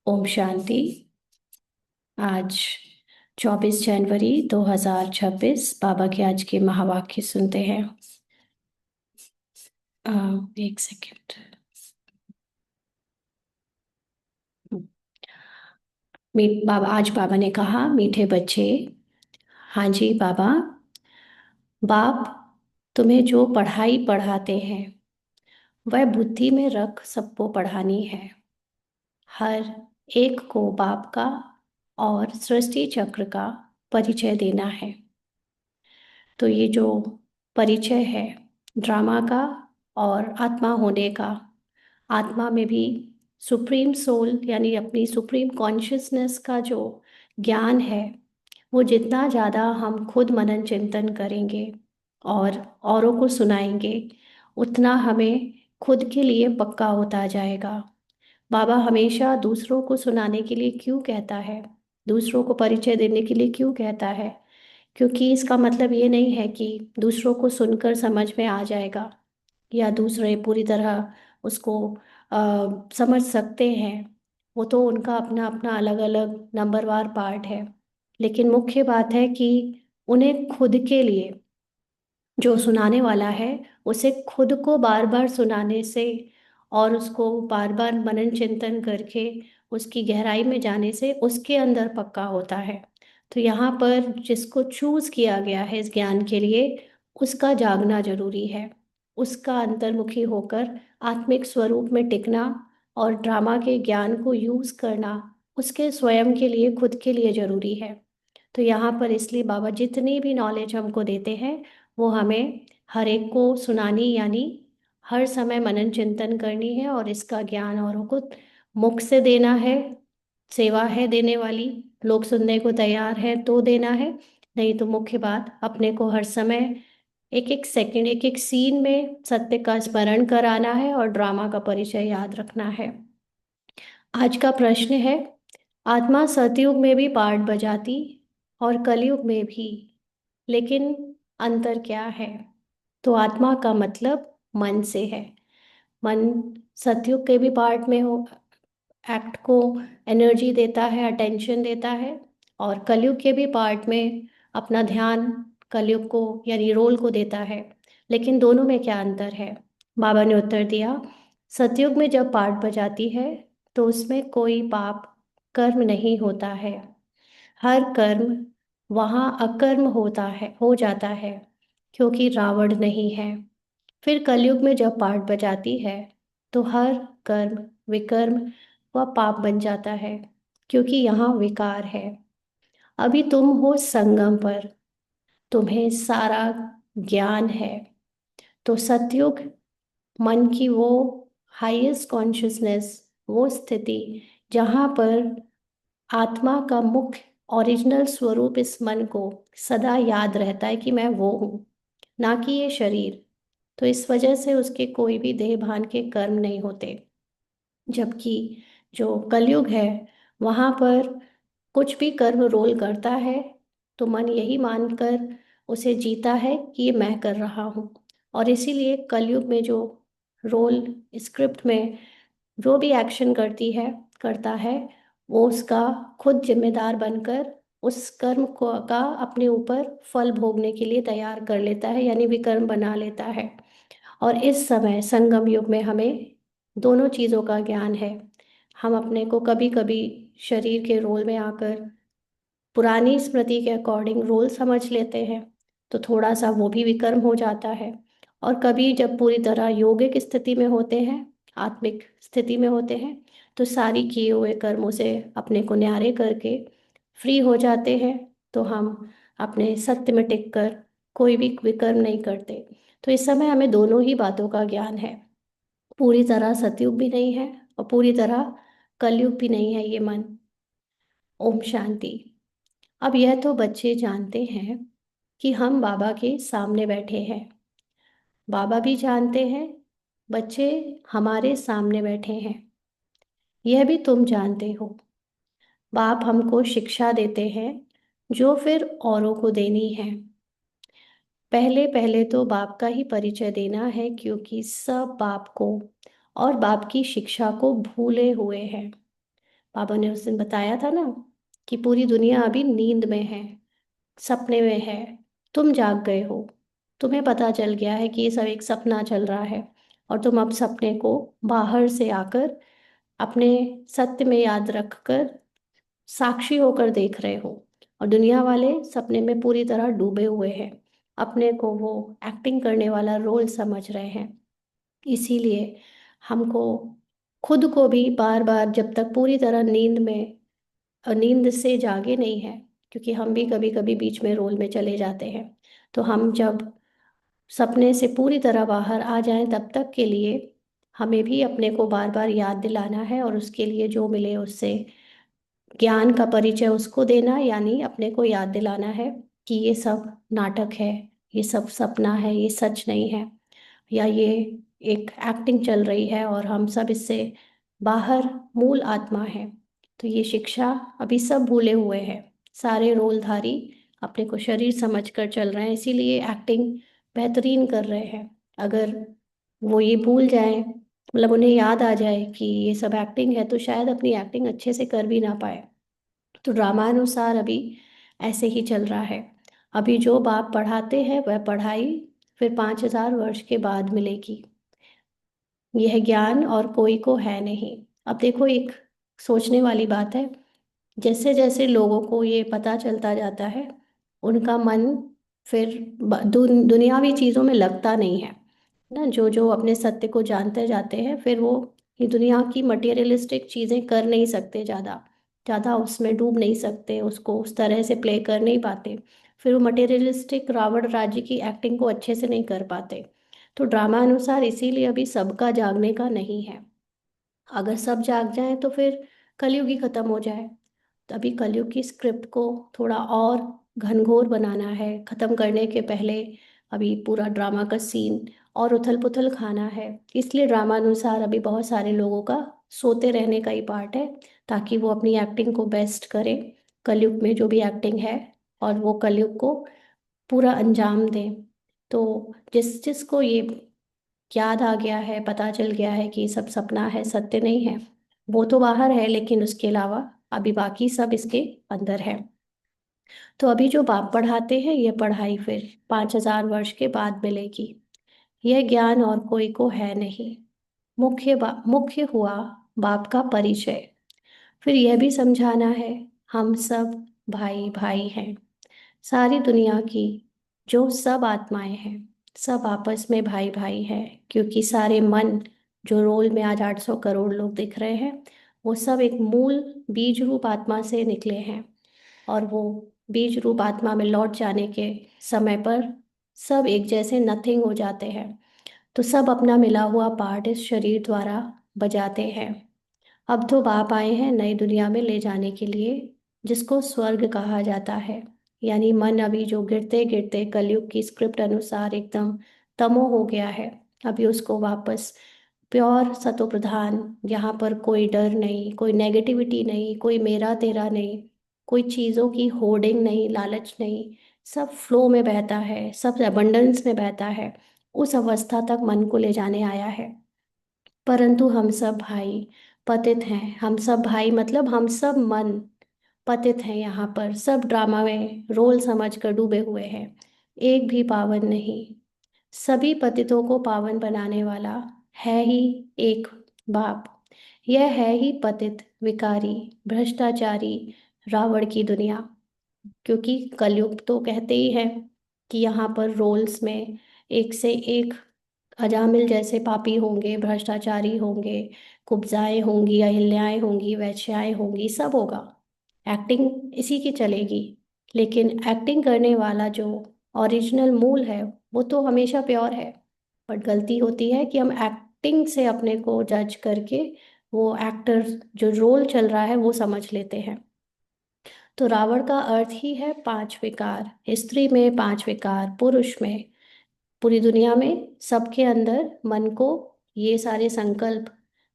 ओम शांति। आज 24 जनवरी 2026 बाबा के आज के महावाक्य सुनते हैं। एक सेकेंड। बाबा आज बाबा ने कहा, मीठे बच्चे। हाँ जी बाबा। बाप तुम्हें जो पढ़ाई पढ़ाते हैं वह बुद्धि में रख सबको पढ़ानी है। हर एक को बाप का और सृष्टि चक्र का परिचय देना है। तो ये जो परिचय है ड्रामा का और आत्मा होने का, आत्मा में भी सुप्रीम सोल यानी अपनी सुप्रीम कॉन्शियसनेस का जो ज्ञान है, वो जितना ज़्यादा हम खुद मनन चिंतन करेंगे और औरों को सुनाएंगे, उतना हमें खुद के लिए पक्का होता जाएगा। बाबा हमेशा दूसरों को सुनाने के लिए क्यों कहता है, दूसरों को परिचय देने के लिए क्यों कहता है? क्योंकि इसका मतलब ये नहीं है कि दूसरों को सुनकर समझ में आ जाएगा या दूसरे पूरी तरह उसको समझ सकते हैं। वो तो उनका अपना अपना अलग अलग नंबरवार पार्ट है। लेकिन मुख्य बात है कि उन्हें खुद के लिए जो सुनाने वाला है उसे खुद को बार बार सुनाने से और उसको बार बार मनन चिंतन करके उसकी गहराई में जाने से उसके अंदर पक्का होता है। तो यहाँ पर जिसको चूज किया गया है इस ज्ञान के लिए, उसका जागना जरूरी है, उसका अंतर्मुखी होकर आत्मिक स्वरूप में टिकना और ड्रामा के ज्ञान को यूज करना उसके स्वयं के लिए, खुद के लिए जरूरी है। तो यहाँ पर इसलिए बाबा जितनी भी नॉलेज हमको देते हैं वो हमें हर एक को सुनानी, यानी हर समय मनन चिंतन करनी है और इसका ज्ञान औरों को मुख से देना है। सेवा है देने वाली, लोग सुनने को तैयार है तो देना है, नहीं तो मुख्य बात अपने को हर समय एक एक सेकंड, एक एक सीन में सत्य का स्मरण कराना है और ड्रामा का परिचय याद रखना है। आज का प्रश्न है, आत्मा सतयुग में भी पार्ट बजाती और कलयुग में भी, लेकिन अंतर क्या है? तो आत्मा का मतलब मन से है। मन सतयुग के भी पार्ट में हो, एक्ट को एनर्जी देता है, अटेंशन देता है, और कलयुग के भी पार्ट में अपना ध्यान कलयुग को यानी रोल को देता है। लेकिन दोनों में क्या अंतर है? बाबा ने उत्तर दिया, सतयुग में जब पार्ट बजाती है तो उसमें कोई पाप कर्म नहीं होता है। हर कर्म वहाँ अकर्म होता है, हो जाता है, क्योंकि रावण नहीं है। फिर कलयुग में जब पार्ट बजाती है तो हर कर्म विकर्म व पाप बन जाता है, क्योंकि यहाँ विकार है। अभी तुम हो संगम पर, तुम्हें सारा ज्ञान है। तो सतयुग मन की वो हाईएस्ट कॉन्शियसनेस, वो स्थिति जहाँ पर आत्मा का मुख्य ओरिजिनल स्वरूप इस मन को सदा याद रहता है कि मैं वो हूँ, ना कि ये शरीर। तो इस वजह से उसके कोई भी देह भान के कर्म नहीं होते। जबकि जो कलयुग है वहाँ पर कुछ भी कर्म रोल करता है तो मन यही मानकर उसे जीता है कि ये मैं कर रहा हूँ। और इसीलिए कलयुग में जो रोल स्क्रिप्ट में जो भी एक्शन करता है, वो उसका खुद जिम्मेदार बनकर उस कर्म को का अपने ऊपर फल भोगने के लिए तैयार कर लेता है, यानी विकर्म बना लेता है। और इस समय संगम युग में हमें दोनों चीज़ों का ज्ञान है। हम अपने को कभी कभी शरीर के रोल में आकर पुरानी स्मृति के अकॉर्डिंग रोल समझ लेते हैं, तो थोड़ा सा वो भी विकर्म हो जाता है। और कभी जब पूरी तरह योगिक स्थिति में होते हैं, आत्मिक स्थिति में होते हैं, तो सारी किए हुए कर्मों से अपने को न्यारे करके फ्री हो जाते हैं। तो हम अपने सत्य में टिक कर कोई भी विकर्म नहीं करते। तो इस समय हमें दोनों ही बातों का ज्ञान है। पूरी तरह सतयुग भी नहीं है और पूरी तरह कलयुग भी नहीं है ये मन। ओम शांति। अब यह तो बच्चे जानते हैं कि हम बाबा के सामने बैठे हैं। बाबा भी जानते हैं बच्चे हमारे सामने बैठे हैं। यह भी तुम जानते हो। बाप हमको शिक्षा देते हैं जो फिर औरों को देनी है। पहले पहले तो बाप का ही परिचय देना है, क्योंकि सब बाप को और बाप की शिक्षा को भूले हुए हैं। बाबा ने उस दिन बताया था ना कि पूरी दुनिया अभी नींद में है, सपने में है। तुम जाग गए हो, तुम्हें पता चल गया है कि ये सब एक सपना चल रहा है, और तुम अब सपने को बाहर से आकर अपने सत्य में याद रखकर साक्षी होकर देख रहे हो। और दुनिया वाले सपने में पूरी तरह डूबे हुए हैं, अपने को वो एक्टिंग करने वाला रोल समझ रहे हैं। इसीलिए हमको खुद को भी बार बार, जब तक पूरी तरह नींद से जागे नहीं है, क्योंकि हम भी कभी कभी बीच में रोल में चले जाते हैं, तो हम जब सपने से पूरी तरह बाहर आ जाएं तब तक के लिए हमें भी अपने को बार बार याद दिलाना है, और उसके लिए जो मिले उससे ज्ञान का परिचय उसको देना, यानी अपने को याद दिलाना है कि ये सब नाटक है, ये सब सपना है, ये सच नहीं है, या ये एक एक्टिंग चल रही है और हम सब इससे बाहर मूल आत्मा है। तो ये शिक्षा अभी सब भूले हुए हैं, सारे रोलधारी अपने को शरीर समझकर चल रहे हैं, इसीलिए एक्टिंग बेहतरीन कर रहे हैं। अगर वो ये भूल जाएं, मतलब उन्हें याद आ जाए कि ये सब एक्टिंग है, तो शायद अपनी एक्टिंग अच्छे से कर भी ना पाए। तो ड्रामानुसार अभी ऐसे ही चल रहा है। अभी जो बाप पढ़ाते हैं वह पढ़ाई फिर 5,000 वर्ष के बाद मिलेगी। यह ज्ञान और कोई को है नहीं। अब देखो, एक सोचने वाली बात है, जैसे जैसे लोगों को ये पता चलता जाता है, उनका मन फिर दुनियावी चीज़ों में लगता नहीं है ना। जो जो अपने सत्य को जानते जाते हैं, फिर वो ये दुनिया की मटेरियलिस्टिक चीज़ें कर नहीं सकते, ज़्यादा ज़्यादा उसमें डूब नहीं सकते, उसको उस तरह से प्ले कर नहीं पाते। फिर वो मटेरियलिस्टिक रावण राज्य की एक्टिंग को अच्छे से नहीं कर पाते। तो ड्रामा अनुसार इसीलिए अभी सबका जागने का नहीं है। अगर सब जाग जाएं तो फिर कलयुग ही खत्म हो जाए। तो अभी कलयुग की स्क्रिप्ट को थोड़ा और घनघोर बनाना है, खत्म करने के पहले अभी पूरा ड्रामा का सीन और उथल पुथल खाना है। इसलिए ड्रामा अनुसार अभी बहुत सारे लोगों का सोते रहने का ही पार्ट है, ताकि वो अपनी एक्टिंग को बेस्ट करें कलयुग में, जो भी एक्टिंग है, और वो कलयुग को पूरा अंजाम दें। तो जिस जिसको ये याद आ गया है, पता चल गया है कि सब सपना है, सत्य नहीं है, वो तो बाहर है, लेकिन उसके अलावा अभी बाकी सब इसके अंदर है। तो अभी जो बाप पढ़ाते हैं, ये पढ़ाई फिर 5,000 वर्ष के बाद मिलेगी। यह ज्ञान और कोई को है नहीं। मुख्य हुआ बाप का परिचय। फिर यह भी समझाना है, हम सब भाई भाई हैं। सारी दुनिया की जो सब आत्माएं हैं, सब आपस में भाई भाई हैं, क्योंकि सारे मन जो रोल में आज 800 करोड़ लोग दिख रहे हैं, वो सब एक मूल बीज रूप आत्मा से निकले हैं। और वो बीज रूप आत्मा में लौट जाने के समय पर सब एक जैसे नथिंग हो जाते हैं। तो सब अपना मिला हुआ पार्ट इस शरीर द्वारा बजाते हैं। अब तो बाप आए हैं नई दुनिया में ले जाने के लिए, जिसको स्वर्ग कहा जाता है। यानी मन अभी जो गिरते गिरते कलयुग की स्क्रिप्ट अनुसार एकदम तमो हो गया है, अभी उसको वापस प्योर सतो प्रधान, जहाँ पर कोई डर नहीं, कोई नेगेटिविटी नहीं, कोई मेरा तेरा नहीं, कोई चीज़ों की होर्डिंग नहीं, लालच नहीं, सब फ्लो में बहता है, सब अबंडेंस में बहता है, उस अवस्था तक मन को ले जाने आया है। परंतु हम सब भाई पतित हैं। हम सब भाई मतलब हम सब मन पतित हैं, यहाँ पर सब ड्रामा में रोल समझकर डूबे हुए हैं। एक भी पावन नहीं। सभी पतितों को पावन बनाने वाला है ही एक बाप। यह है ही पतित, विकारी, भ्रष्टाचारी रावण की दुनिया। क्योंकि कलयुग तो कहते ही है कि यहाँ पर रोल्स में एक से एक अजामिल जैसे पापी होंगे, भ्रष्टाचारी होंगे, कुब्जाएं होंगी, अहिल्याएं होंगी, वैश्याएं होंगी, सब होगा। एक्टिंग इसी की चलेगी। लेकिन एक्टिंग करने वाला जो ओरिजिनल मूल है, वो तो हमेशा प्योर है। बट गलती होती है कि हम एक्टिंग से अपने को जज करके वो एक्टर जो रोल चल रहा है वो समझ लेते हैं। तो रावण का अर्थ ही है 5 विकार। स्त्री में 5 विकार, पुरुष में, पूरी दुनिया में सबके अंदर मन को ये सारे संकल्प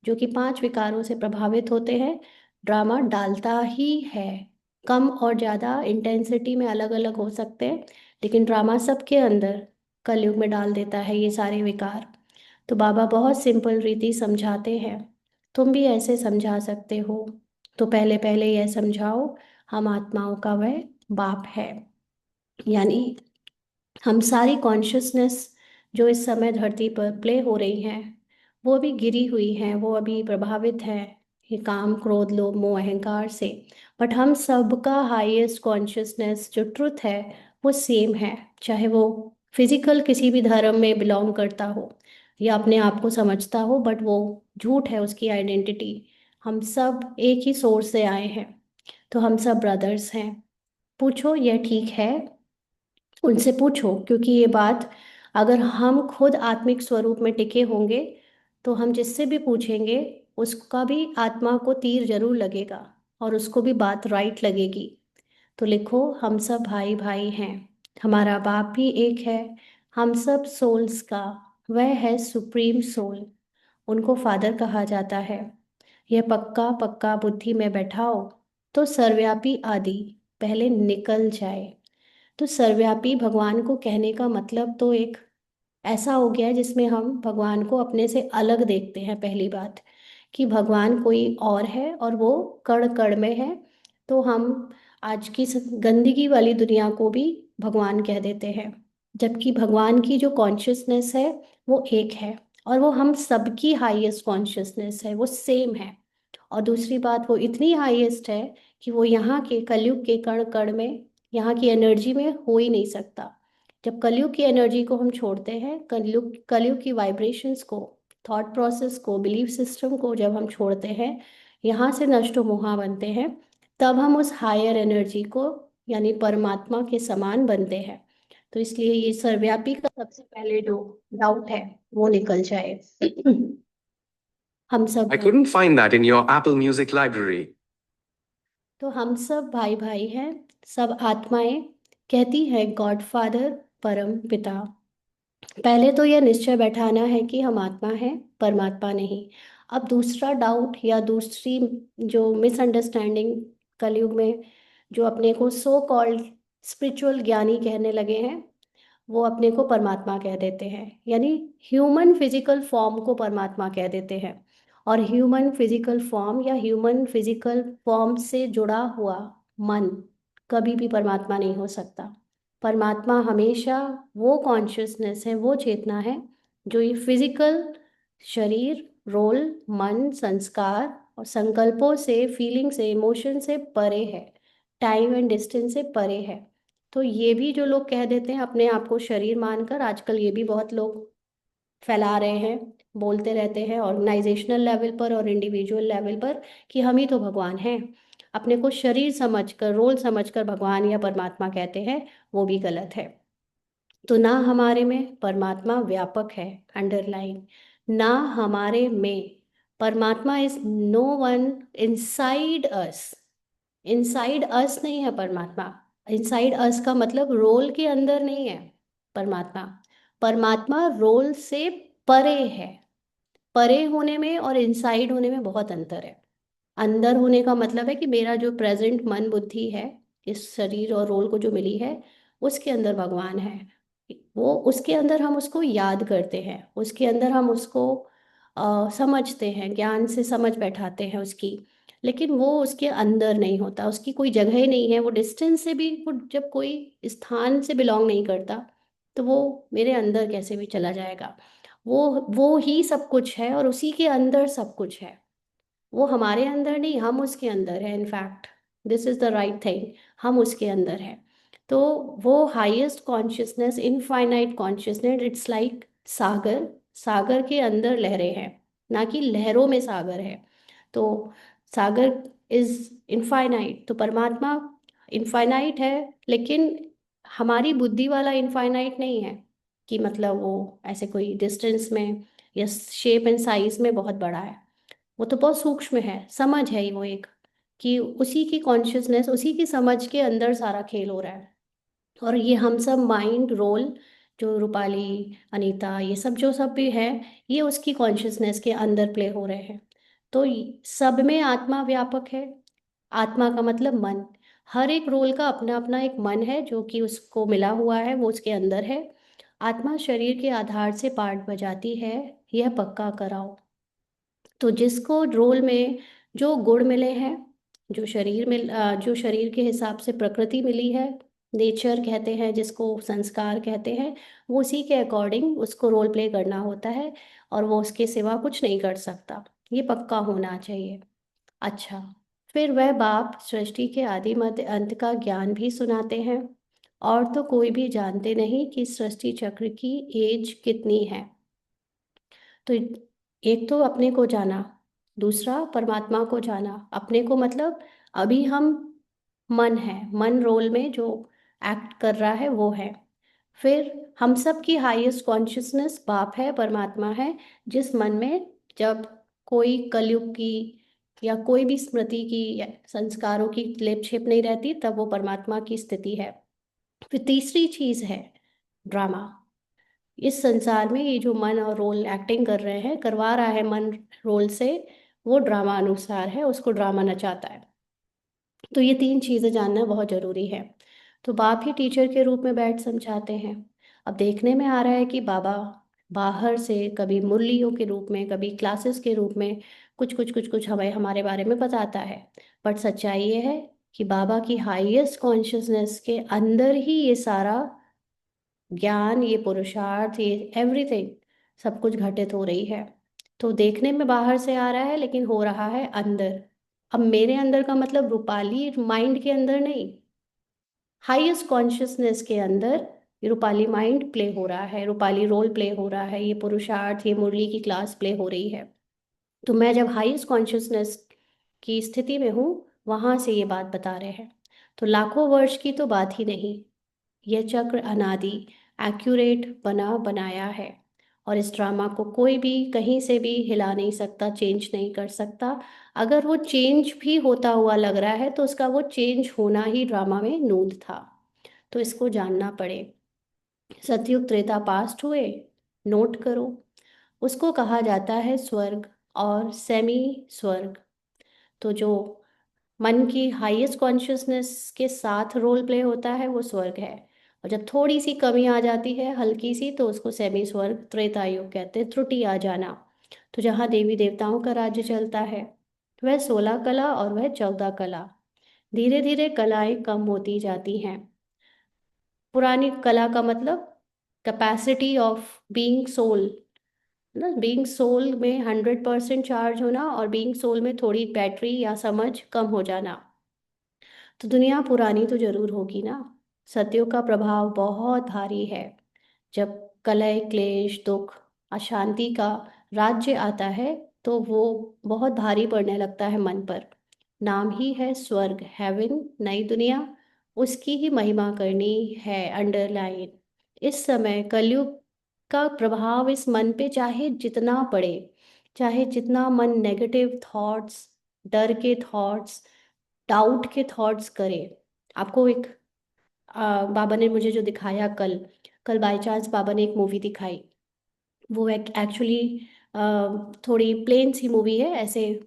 जो कि 5 विकारों से प्रभावित होते हैं, ड्रामा डालता ही है। कम और ज़्यादा इंटेंसिटी में अलग अलग हो सकते हैं, लेकिन ड्रामा सबके अंदर कलयुग में डाल देता है ये सारे विकार। तो बाबा बहुत सिंपल रीति समझाते हैं, तुम भी ऐसे समझा सकते हो। तो पहले पहले यह समझाओ, हम आत्माओं का वह बाप है। यानी हम सारी कॉन्शियसनेस जो इस समय धरती पर प्ले हो रही हैं, वो अभी गिरी हुई हैं, वो अभी प्रभावित है ये काम क्रोध लोभ मोह अहंकार से। बट हम सबका हाईएस्ट कॉन्शियसनेस जो ट्रुथ है वो सेम है, चाहे वो फिजिकल किसी भी धर्म में बिलोंग करता हो या अपने आप को समझता हो, बट वो झूठ है उसकी आइडेंटिटी। हम सब एक ही सोर्स से आए हैं, तो हम सब ब्रदर्स हैं। पूछो यह ठीक है, उनसे पूछो, क्योंकि ये बात अगर हम खुद आत्मिक स्वरूप में टिके होंगे तो हम जिससे भी पूछेंगे उसका भी आत्मा को तीर जरूर लगेगा और उसको भी बात राइट लगेगी। तो लिखो, हम सब भाई भाई हैं, हमारा बाप भी एक है, हम सब सोल्स का वह है सुप्रीम सोल, उनको फादर कहा जाता है। यह पक्का पक्का बुद्धि में बैठाओ तो सर्वव्यापी आदि पहले निकल जाए। तो सर्वव्यापी भगवान को कहने का मतलब तो एक ऐसा हो गया है जिसमें हम भगवान को अपने से अलग देखते हैं। पहली बात कि भगवान कोई और है और वो कण कण में है। तो हम आज की गंदगी वाली दुनिया को भी भगवान कह देते हैं, जबकि भगवान की जो कॉन्शियसनेस है वो एक है, और वो हम सबकी हाईएस्ट कॉन्शियसनेस है, वो सेम है। और दूसरी बात, वो इतनी हाईएस्ट है कि वो यहाँ के कलयुग के कण कण में, यहाँ की एनर्जी में हो ही नहीं सकता। जब कलयुग की एनर्जी को हम छोड़ते हैं, कलयुग कलयुग की वाइब्रेशंस को, थॉट प्रोसेस को, बिलीफ सिस्टम को जब हम छोड़ते हैं, यहाँ से नष्ट मोहा बनते हैं, तब हम उस हायर एनर्जी को यानी परमात्मा के समान बनते हैं। तो इसलिए ये सर्वव्यापी का सबसे पहले जो डाउट है वो निकल जाए। हम सब I भाई, couldn't find that in your Apple Music library. तो हम सब भाई भाई हैं, सब आत्माएं, कहती है गॉड फादर परम पिता। पहले तो यह निश्चय बैठाना है कि हम आत्मा हैं, परमात्मा नहीं। अब दूसरा डाउट या दूसरी जो मिसअंडरस्टैंडिंग कलयुग में जो अपने को सो कॉल्ड स्पिरिचुअल ज्ञानी कहने लगे हैं, वो अपने को परमात्मा कह देते हैं, यानी ह्यूमन फिजिकल फॉर्म को परमात्मा कह देते हैं। और ह्यूमन फिजिकल फॉर्म या ह्यूमन फिजिकल फॉर्म से जुड़ा हुआ मन कभी भी परमात्मा नहीं हो सकता। परमात्मा हमेशा वो कॉन्शियसनेस है, वो चेतना है जो ये फिजिकल शरीर, रोल, मन, संस्कार और संकल्पों से, फीलिंग से, इमोशन से परे है, टाइम एंड डिस्टेंस से परे है। तो ये भी जो लोग कह देते हैं अपने आप को शरीर मानकर, आजकल ये भी बहुत लोग फैला रहे हैं, बोलते रहते हैं ऑर्गेनाइजेशनल लेवल पर और इंडिविजुअल लेवल पर कि हम ही तो भगवान हैं। अपने को शरीर समझकर, रोल समझकर भगवान या परमात्मा कहते हैं, वो भी गलत है। तो ना हमारे में परमात्मा व्यापक है, अंडरलाइन, ना हमारे में परमात्मा is no one inside us. Inside us नहीं है परमात्मा। इनसाइड अस का मतलब रोल के अंदर नहीं है परमात्मा। परमात्मा रोल से परे है। परे होने में और इनसाइड होने में बहुत अंतर है। अंदर होने का मतलब है कि मेरा जो प्रेजेंट मन बुद्धि है, इस शरीर और रोल को जो मिली है, उसके अंदर भगवान है। वो उसके अंदर हम उसको याद करते हैं, उसके अंदर हम उसको समझते हैं, ज्ञान से समझ बैठाते हैं उसकी। लेकिन वो उसके अंदर नहीं होता, उसकी कोई जगह ही नहीं है। वो डिस्टेंस से भी, वो जब कोई स्थान से बिलोंग नहीं करता, तो वो मेरे अंदर कैसे भी चला जाएगा। वो ही सब कुछ है और उसी के अंदर सब कुछ है। वो हमारे अंदर नहीं, हम उसके अंदर है। In fact this is the right thing, हम उसके अंदर है। तो वो highest consciousness, infinite consciousness, it's like सागर। सागर के अंदर लहरें हैं, ना कि लहरों में सागर है। तो सागर इज इनफाइनाइट, तो परमात्मा इनफाइनाइट है, लेकिन हमारी बुद्धि वाला इनफाइनाइट नहीं है कि मतलब वो ऐसे कोई डिस्टेंस में या शेप एंड साइज में बहुत बड़ा है। वो तो बहुत सूक्ष्म है, समझ है ही वो एक, कि उसी की कॉन्शियसनेस, उसी की समझ के अंदर सारा खेल हो रहा है। और ये हम सब माइंड रोल, जो रूपाली, अनीता, ये सब जो सब भी है, ये उसकी कॉन्शियसनेस के अंदर प्ले हो रहे हैं। तो सब में आत्मा व्यापक है। आत्मा का मतलब मन। हर एक रोल का अपना अपना एक मन है जो कि उसको मिला हुआ है, वो उसके अंदर है। आत्मा शरीर के आधार से पार्ट बजाती है, यह पक्का कराओ। तो जिसको रोल में जो गुण मिले हैं, जो शरीर के हिसाब से प्रकृति मिली है, नेचर कहते हैं जिसको, संस्कार कहते हैं, वो उसी के अकॉर्डिंग उसको रोल प्ले करना होता है, और वो उसके सिवा कुछ नहीं कर सकता। ये पक्का होना चाहिए। अच्छा, फिर वह बाप सृष्टि के आदि मध्य अंत का ज्ञान भी सुनाते हैं। और तो कोई भी जानते नहीं कि सृष्टि चक्र की एज कितनी है। तो एक तो अपने को जाना, दूसरा परमात्मा को जाना। अपने को मतलब अभी हम मन है, मन रोल में जो एक्ट कर रहा है वो है। फिर हम सब की हाईएस्ट कॉन्शियसनेस बाप है, परमात्मा है, जिस मन में जब कोई कलयुग की या कोई भी स्मृति की या संस्कारों की लेप छेप नहीं रहती, तब वो परमात्मा की स्थिति है। फिर तीसरी चीज है ड्रामा। इस संसार में ये जो मन और रोल एक्टिंग कर रहे हैं, करवा रहा है मन रोल से, वो ड्रामा अनुसार है, उसको ड्रामा नचाता है। तो ये तीन चीज़ें जानना बहुत ज़रूरी है। तो बाप ही टीचर के रूप में बैठ समझाते हैं। अब देखने में आ रहा है कि बाबा बाहर से कभी मुरलियों के रूप में, कभी क्लासेस के रूप में कुछ हमें हमारे बारे में बताता है। बट सच्चाई ये है कि बाबा की हाईएस्ट कॉन्शियसनेस के अंदर ही ये सारा ज्ञान, ये पुरुषार्थ, ये एवरीथिंग सब कुछ घटित हो रही है। तो देखने में बाहर से आ रहा है, लेकिन हो रहा है अंदर। अब मेरे अंदर का मतलब रूपाली माइंड के अंदर नहीं, हाईएस्ट कॉन्शियसनेस के अंदर ये रूपाली माइंड प्ले हो रहा है, रूपाली रोल प्ले हो रहा है, ये पुरुषार्थ, ये मुरली की क्लास प्ले हो रही है। तो मैं जब हाईएस्ट कॉन्शियसनेस की स्थिति में हूँ, वहां से ये बात बता रहे हैं। तो लाखों वर्ष की तो बात ही नहीं, यह चक्र अनादि एक्यूरेट बना बनाया है। और इस ड्रामा को कोई भी कहीं से भी हिला नहीं सकता, चेंज नहीं कर सकता। अगर वो चेंज भी होता हुआ लग रहा है, तो उसका वो चेंज होना ही ड्रामा में नूंद था। तो इसको जानना पड़े। सतयुग त्रेता पास्ट हुए, नोट करो। उसको कहा जाता है स्वर्ग और सेमी स्वर्ग। तो जो मन की हाईएस्ट कॉन्शियसनेस के साथ रोल प्ले होता है वो स्वर्ग है। और जब थोड़ी सी कमी आ जाती है, हल्की सी, तो उसको सेमी स्वर्ग, त्रेता युग कहते हैं, त्रुटि आ जाना। तो जहाँ देवी देवताओं का राज्य चलता है, वह 16 कला और वह 14 कला। धीरे धीरे कलाएं कम होती जाती हैं। पुरानी कला का मतलब कैपेसिटी ऑफ बीइंग सोल, ना, बीइंग सोल में 100% चार्ज होना, और बीइंग सोल में थोड़ी बैटरी या समझ कम हो जाना। तो दुनिया पुरानी तो जरूर होगी ना। सत्यों का प्रभाव बहुत भारी है। जब कलह, क्लेश, दुख, अशांति का राज्य आता है, तो वो बहुत भारी पड़ने लगता है मन पर। नाम ही है स्वर्ग, हेवन, नई दुनिया, उसकी ही महिमा करनी है, अंडरलाइन। इस समय कलयुग का प्रभाव इस मन पे चाहे जितना पड़े, चाहे जितना मन नेगेटिव थॉट्स, डर के थॉट्स, डाउट के थॉट्स करे। आपको एक बाबा ने मुझे जो दिखाया कल, कल बाय चांस बाबा ने एक मूवी दिखाई। वो एक एक्चुअली थोड़ी प्लेन सी मूवी है, ऐसे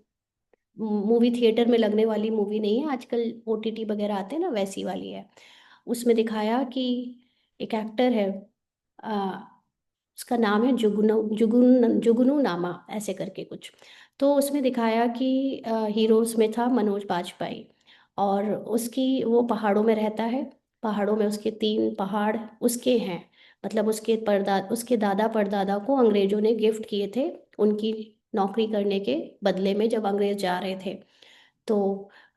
मूवी थिएटर में लगने वाली मूवी नहीं है, आजकल ओटीटी वगैरह आते हैं ना, वैसी वाली है। उसमें दिखाया कि एक एक्टर है, आ, उसका नाम है जुगनू नामा, ऐसे करके कुछ। तो उसमें दिखाया कि हीरोज में था मनोज बाजपेयी। और उसकी वो पहाड़ों में रहता है, पहाड़ों में उसके 3 पहाड़ उसके हैं। मतलब उसके दादा परदादा को अंग्रेजों ने गिफ्ट किए थे, उनकी नौकरी करने के बदले में, जब अंग्रेज जा रहे थे। तो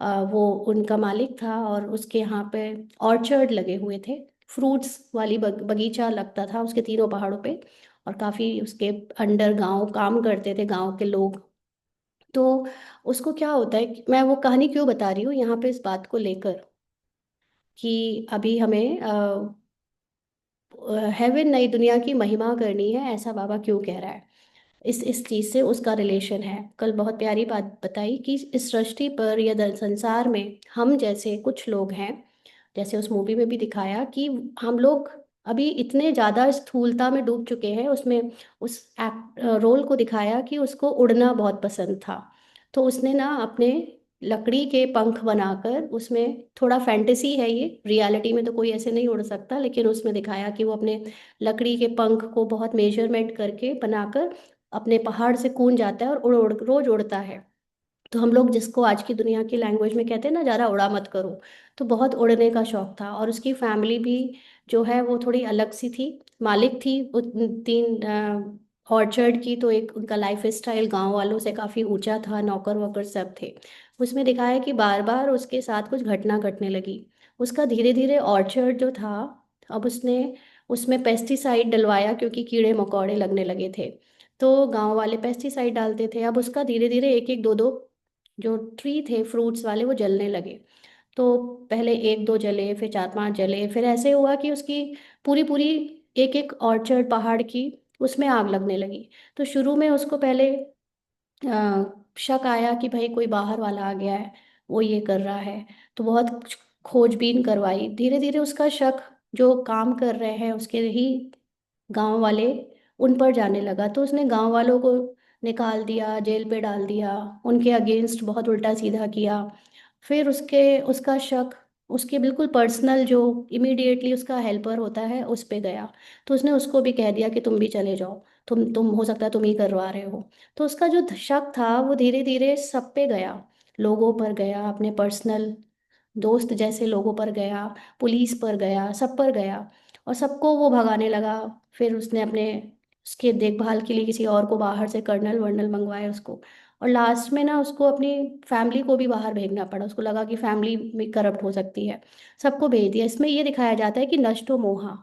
वो उनका मालिक था, और उसके यहाँ पे ऑर्चर्ड लगे हुए थे, फ्रूट्स वाली बगीचा लगता था उसके तीनों पहाड़ों पे। और काफ़ी उसके अंडर गांव काम करते थे, गांव के लोग। तो उसको क्या होता है मैं वो कहानी क्यों बता रही हूँ यहाँ पे इस बात को लेकर, कि अभी हमें हेवन, नई दुनिया की महिमा करनी है, ऐसा बाबा क्यों कह रहा है। इस चीज से उसका रिलेशन है। कल बहुत प्यारी बात बताई कि इस सृष्टि पर या संसार में हम जैसे कुछ लोग हैं, जैसे उस मूवी में भी दिखाया कि हम लोग अभी इतने ज्यादा स्थूलता में डूब चुके हैं उसमें। उस एक्ट रोल को दिखाया कि उसको उड़ना बहुत पसंद था। तो उसने ना अपने लकड़ी के पंख बनाकर, उसमें थोड़ा फैंटेसी है, ये रियलिटी में तो कोई ऐसे नहीं उड़ सकता, लेकिन उसमें दिखाया कि वो अपने लकड़ी के पंख को बहुत मेजरमेंट करके बनाकर अपने पहाड़ से कूद जाता है और उड़ उड़ रोज उड़ता है। तो हम लोग जिसको आज की दुनिया की लैंग्वेज में कहते हैं ना, ज़्यादा उड़ा मत करो। तो बहुत उड़ने का शौक था, और उसकी फैमिली भी जो है वो थोड़ी अलग सी थी। मालिक थी वो तीन ऑर्चर्ड की, तो एक उनका लाइफ स्टाइल गांव वालों से काफ़ी ऊंचा था, नौकर वोकर सब थे। उसमें दिखाया कि बार बार उसके साथ कुछ घटना घटने लगी। उसका धीरे धीरे ऑर्चर्ड जो था, अब उसने उसमें पेस्टिसाइड डलवाया क्योंकि कीड़े मकोड़े लगने लगे थे। तो गांव वाले पेस्टिसाइड डालते थे, अब उसका धीरे धीरे एक एक दो दो जो ट्री थे फ्रूट्स वाले वो जलने लगे। तो पहले एक दो जले, फिर चार पांच जले, फिर ऐसे हुआ कि उसकी पूरी पूरी एक एक ऑर्चर्ड पहाड़ की उसमें आग लगने लगी। तो शुरू में उसको पहले शक आया कि भाई कोई बाहर वाला आ गया है, वो ये कर रहा है। तो बहुत खोजबीन करवाई, धीरे धीरे उसका शक जो काम कर रहे हैं उसके ही गांव वाले, उन पर जाने लगा। तो उसने गांव वालों को निकाल दिया, जेल पे डाल दिया, उनके अगेंस्ट बहुत उल्टा सीधा किया। फिर उसका शक उसके बिल्कुल पर्सनल जो इमीडिएटली उसका हेल्पर होता है उस पे गया। तो उसने उसको भी कह दिया कि तुम भी चले जाओ, तुम हो सकता है तुम ही करवा रहे हो। तो उसका जो शक था वो धीरे धीरे सब पे गया, लोगों पर गया, अपने पर्सनल दोस्त जैसे लोगों पर गया, पुलिस पर गया, सब पर गया, और सबको वो भगाने लगा। फिर उसने अपने उसके देखभाल के लिए किसी और को बाहर से कर्नल वर्नल मंगवाए उसको। और लास्ट में ना उसको अपनी फैमिली को भी बाहर भेजना पड़ा, उसको लगा कि फैमिली भी करप्ट हो सकती है। सबको भेज दिया। इसमें ये दिखाया जाता है कि नष्टो मोहा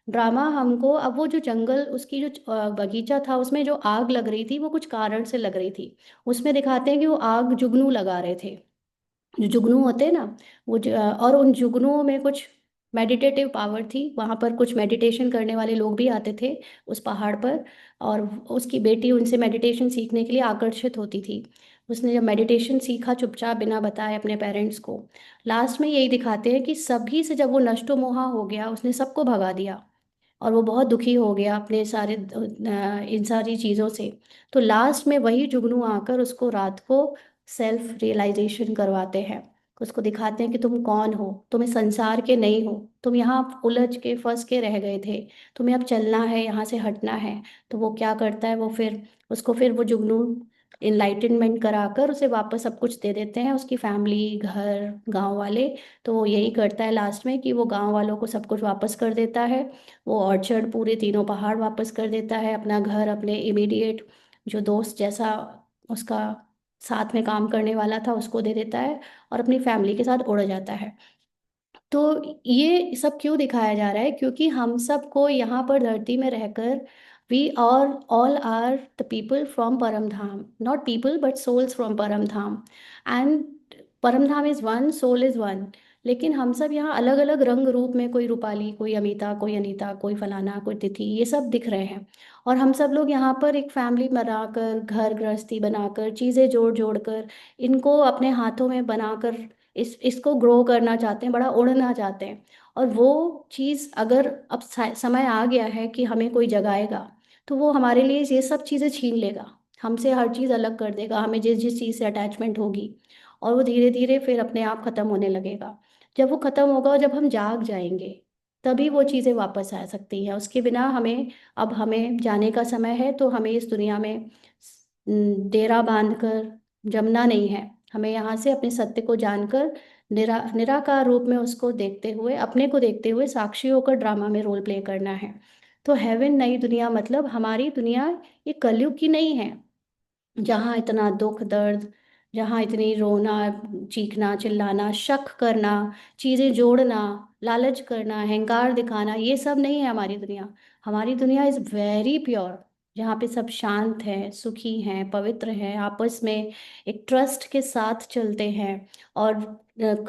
ड्रामा हमको, अब वो जो जंगल उसकी जो बगीचा था उसमें जो आग लग रही थी वो कुछ कारण से लग रही थी। उसमें दिखाते हैं कि वो आग जुगनू लगा रहे थे, जो जुगनू होते हैं ना, और उन जुगनुओं में कुछ मेडिटेटिव पावर थी। वहाँ पर कुछ मेडिटेशन करने वाले लोग भी आते थे उस पहाड़ पर, और उसकी बेटी उनसे मेडिटेशन सीखने के लिए आकर्षित होती थी। उसने जब मेडिटेशन सीखा चुपचाप बिना बताए अपने पेरेंट्स को, लास्ट में यही दिखाते हैं कि सभी से जब वो नष्टो मोहा हो गया उसने सबको भगा दिया, और वो बहुत दुखी हो गया अपने सारे इन सारी चीज़ों से। तो लास्ट में वही जुगनू आकर उसको रात को सेल्फ रियलाइजेशन करवाते हैं। उसको दिखाते हैं कि तुम कौन हो, तुम्हें संसार के नहीं हो, तुम यहाँ उलझ के फंस के रह गए थे, तुम्हें अब चलना है, यहाँ से हटना है। तो वो क्या करता है, वो फिर उसको फिर वो जुगनू इनलाइटनमेंट कराकर उसे वापस सब कुछ दे देते हैं, उसकी फैमिली, घर, गांव वाले। तो वो यही करता है लास्ट में कि वो गांव वालों को सब कुछ वापस कर देता है। वो ऑर्चर्ड पूरे तीनों पहाड़ वापस कर देता है, अपना घर अपने इमीडिएट जो दोस्त जैसा उसका साथ में काम करने वाला था उसको दे देता है, और अपनी फैमिली के साथ उड़ जाता है। तो ये सब क्यों दिखाया जा रहा है, क्योंकि हम सबको यहाँ पर धरती में रहकर we are all are the people from Param Dham, not people but souls from Param Dham. And Param Dham is one, soul is one. लेकिन हम सब यहाँ अलग अलग रंग रूप में, कोई रूपाली, कोई अमिता, कोई अनीता, कोई फलाना, कोई तिथि, ये सब दिख रहे हैं। और हम सब लोग यहाँ पर एक फैमिली बनाकर, घर गृहस्थी बनाकर, चीज़ें जोड़ जोड़ कर, इनको अपने हाथों में बनाकर इसको ग्रो करना चाहते हैं, बड़ा उड़ना चाहते हैं। और वो चीज़ अगर अब समय आ गया है कि हमें कोई जगाएगा, तो वो हमारे लिए ये सब चीज़ें छीन लेगा, हमसे हर चीज़ अलग कर देगा, हमें जिस जिस चीज़ से अटैचमेंट होगी। और वो धीरे धीरे फिर अपने आप खत्म होने लगेगा। जब वो खत्म होगा और जब हम जाग जाएंगे, तभी वो चीज़ें वापस आ सकती हैं। उसके बिना हमें, अब हमें जाने का समय है, तो हमें इस दुनिया में डेरा बांध कर जमना नहीं है। हमें यहाँ से अपने सत्य को जानकर निराकार रूप में उसको देखते हुए, अपने को देखते हुए साक्षी होकर ड्रामा में रोल प्ले करना है। तो हेवन नई दुनिया मतलब हमारी दुनिया ये कलयुग की नहीं है, जहाँ इतना दुख दर्द, जहाँ इतनी रोना, चीखना चिल्लाना, शक करना, चीज़ें जोड़ना, लालच करना, अहंकार दिखाना, ये सब नहीं है हमारी दुनिया। हमारी दुनिया इज़ वेरी प्योर, जहाँ पे सब शांत हैं, सुखी हैं, पवित्र हैं, आपस में एक ट्रस्ट के साथ चलते हैं। और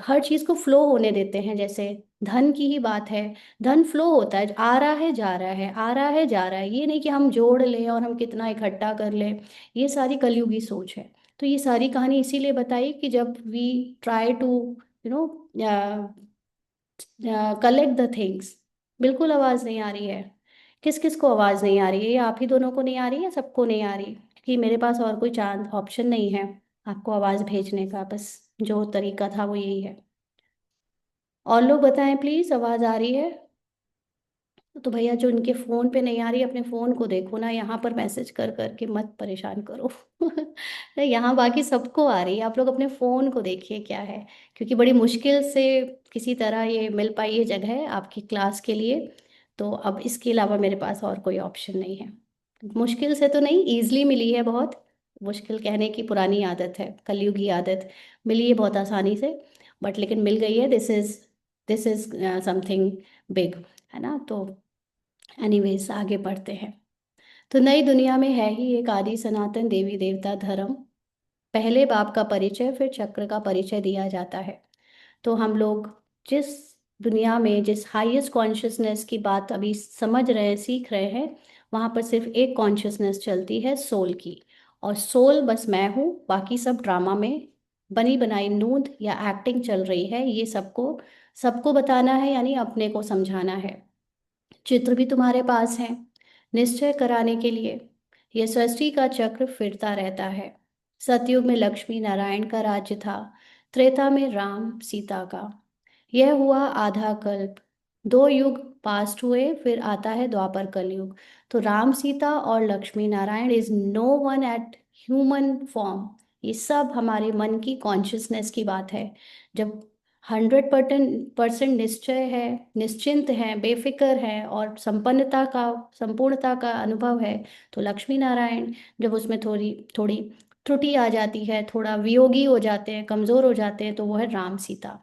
हर चीज़ को फ्लो होने देते हैं। जैसे धन की ही बात है, धन फ्लो होता है, आ रहा है जा रहा है, आ रहा है जा रहा है, ये नहीं कि हम जोड़ लें और हम कितना इकट्ठा कर लें। ये सारी कलयुगी सोच है। तो ये सारी कहानी इसीलिए बताई कि जब we try to you know collect the things. बिल्कुल आवाज़ नहीं आ रही है। किस किस को आवाज़ नहीं आ रही है? ये आप ही दोनों को नहीं आ रही है, सबको नहीं आ रही? क्योंकि मेरे पास और कोई चांद ऑप्शन नहीं है आपको आवाज़ भेजने का, बस जो तरीका था वो यही है। और लोग बताएं प्लीज़, आवाज़ आ रही है? तो भैया जो उनके फोन पे नहीं आ रही, अपने फोन को देखो ना, यहाँ पर मैसेज कर करके मत परेशान करो। यहाँ बाकी सबको आ रही है, आप लोग अपने फोन को देखिए क्या है। क्योंकि बड़ी मुश्किल से किसी तरह ये मिल पाई है जगह आपकी क्लास के लिए। तो अब इसके अलावा मेरे पास और कोई ऑप्शन नहीं है। मुश्किल से तो नहीं, इजली मिली है बहुत। मुश्किल कहने की पुरानी आदत है, कलयुगी आदत। मिली है बहुत आसानी से, बट लेकिन मिल गई है। दिस इज समथिंग बिग, है ना। तो एनीवेज आगे बढ़ते हैं। तो नई दुनिया में है ही एक आदि सनातन देवी देवता धर्म। पहले बाप का परिचय फिर चक्र का परिचय दिया जाता है। तो हम लोग जिस दुनिया में जिस हाईएस्ट कॉन्शियसनेस की बात अभी समझ रहे हैं, सीख रहे हैं, वहाँ पर सिर्फ एक कॉन्शियसनेस चलती है, सोल की। और सोल बस मैं हूँ, बाकी सब ड्रामा में बनी बनाई नूंद या एक्टिंग चल रही है। ये सबको सबको बताना है, यानी अपने को समझाना है। चित्र भी तुम्हारे पास है निश्चय कराने के लिए। यह सृष्टि का चक्र फिरता रहता है। सतयुग में लक्ष्मी नारायण का राज्य था, त्रेता में राम सीता का। यह हुआ आधा कल्प, 2 युग पास्ट हुए, फिर आता है द्वापर कलयुग। तो राम सीता और Lakshmi Narayan is no one at human form. ये सब हमारे मन की कॉन्शियसनेस की बात है। जब 100% निश्चय है, निश्चिंत है, बेफिक्र है और संपूर्णता का अनुभव है, तो लक्ष्मी नारायण। जब उसमें थोड़ी थोड़ी त्रुटि आ जाती है, थोड़ा वियोगी हो जाते हैं, कमजोर हो जाते हैं, तो वो है राम सीता।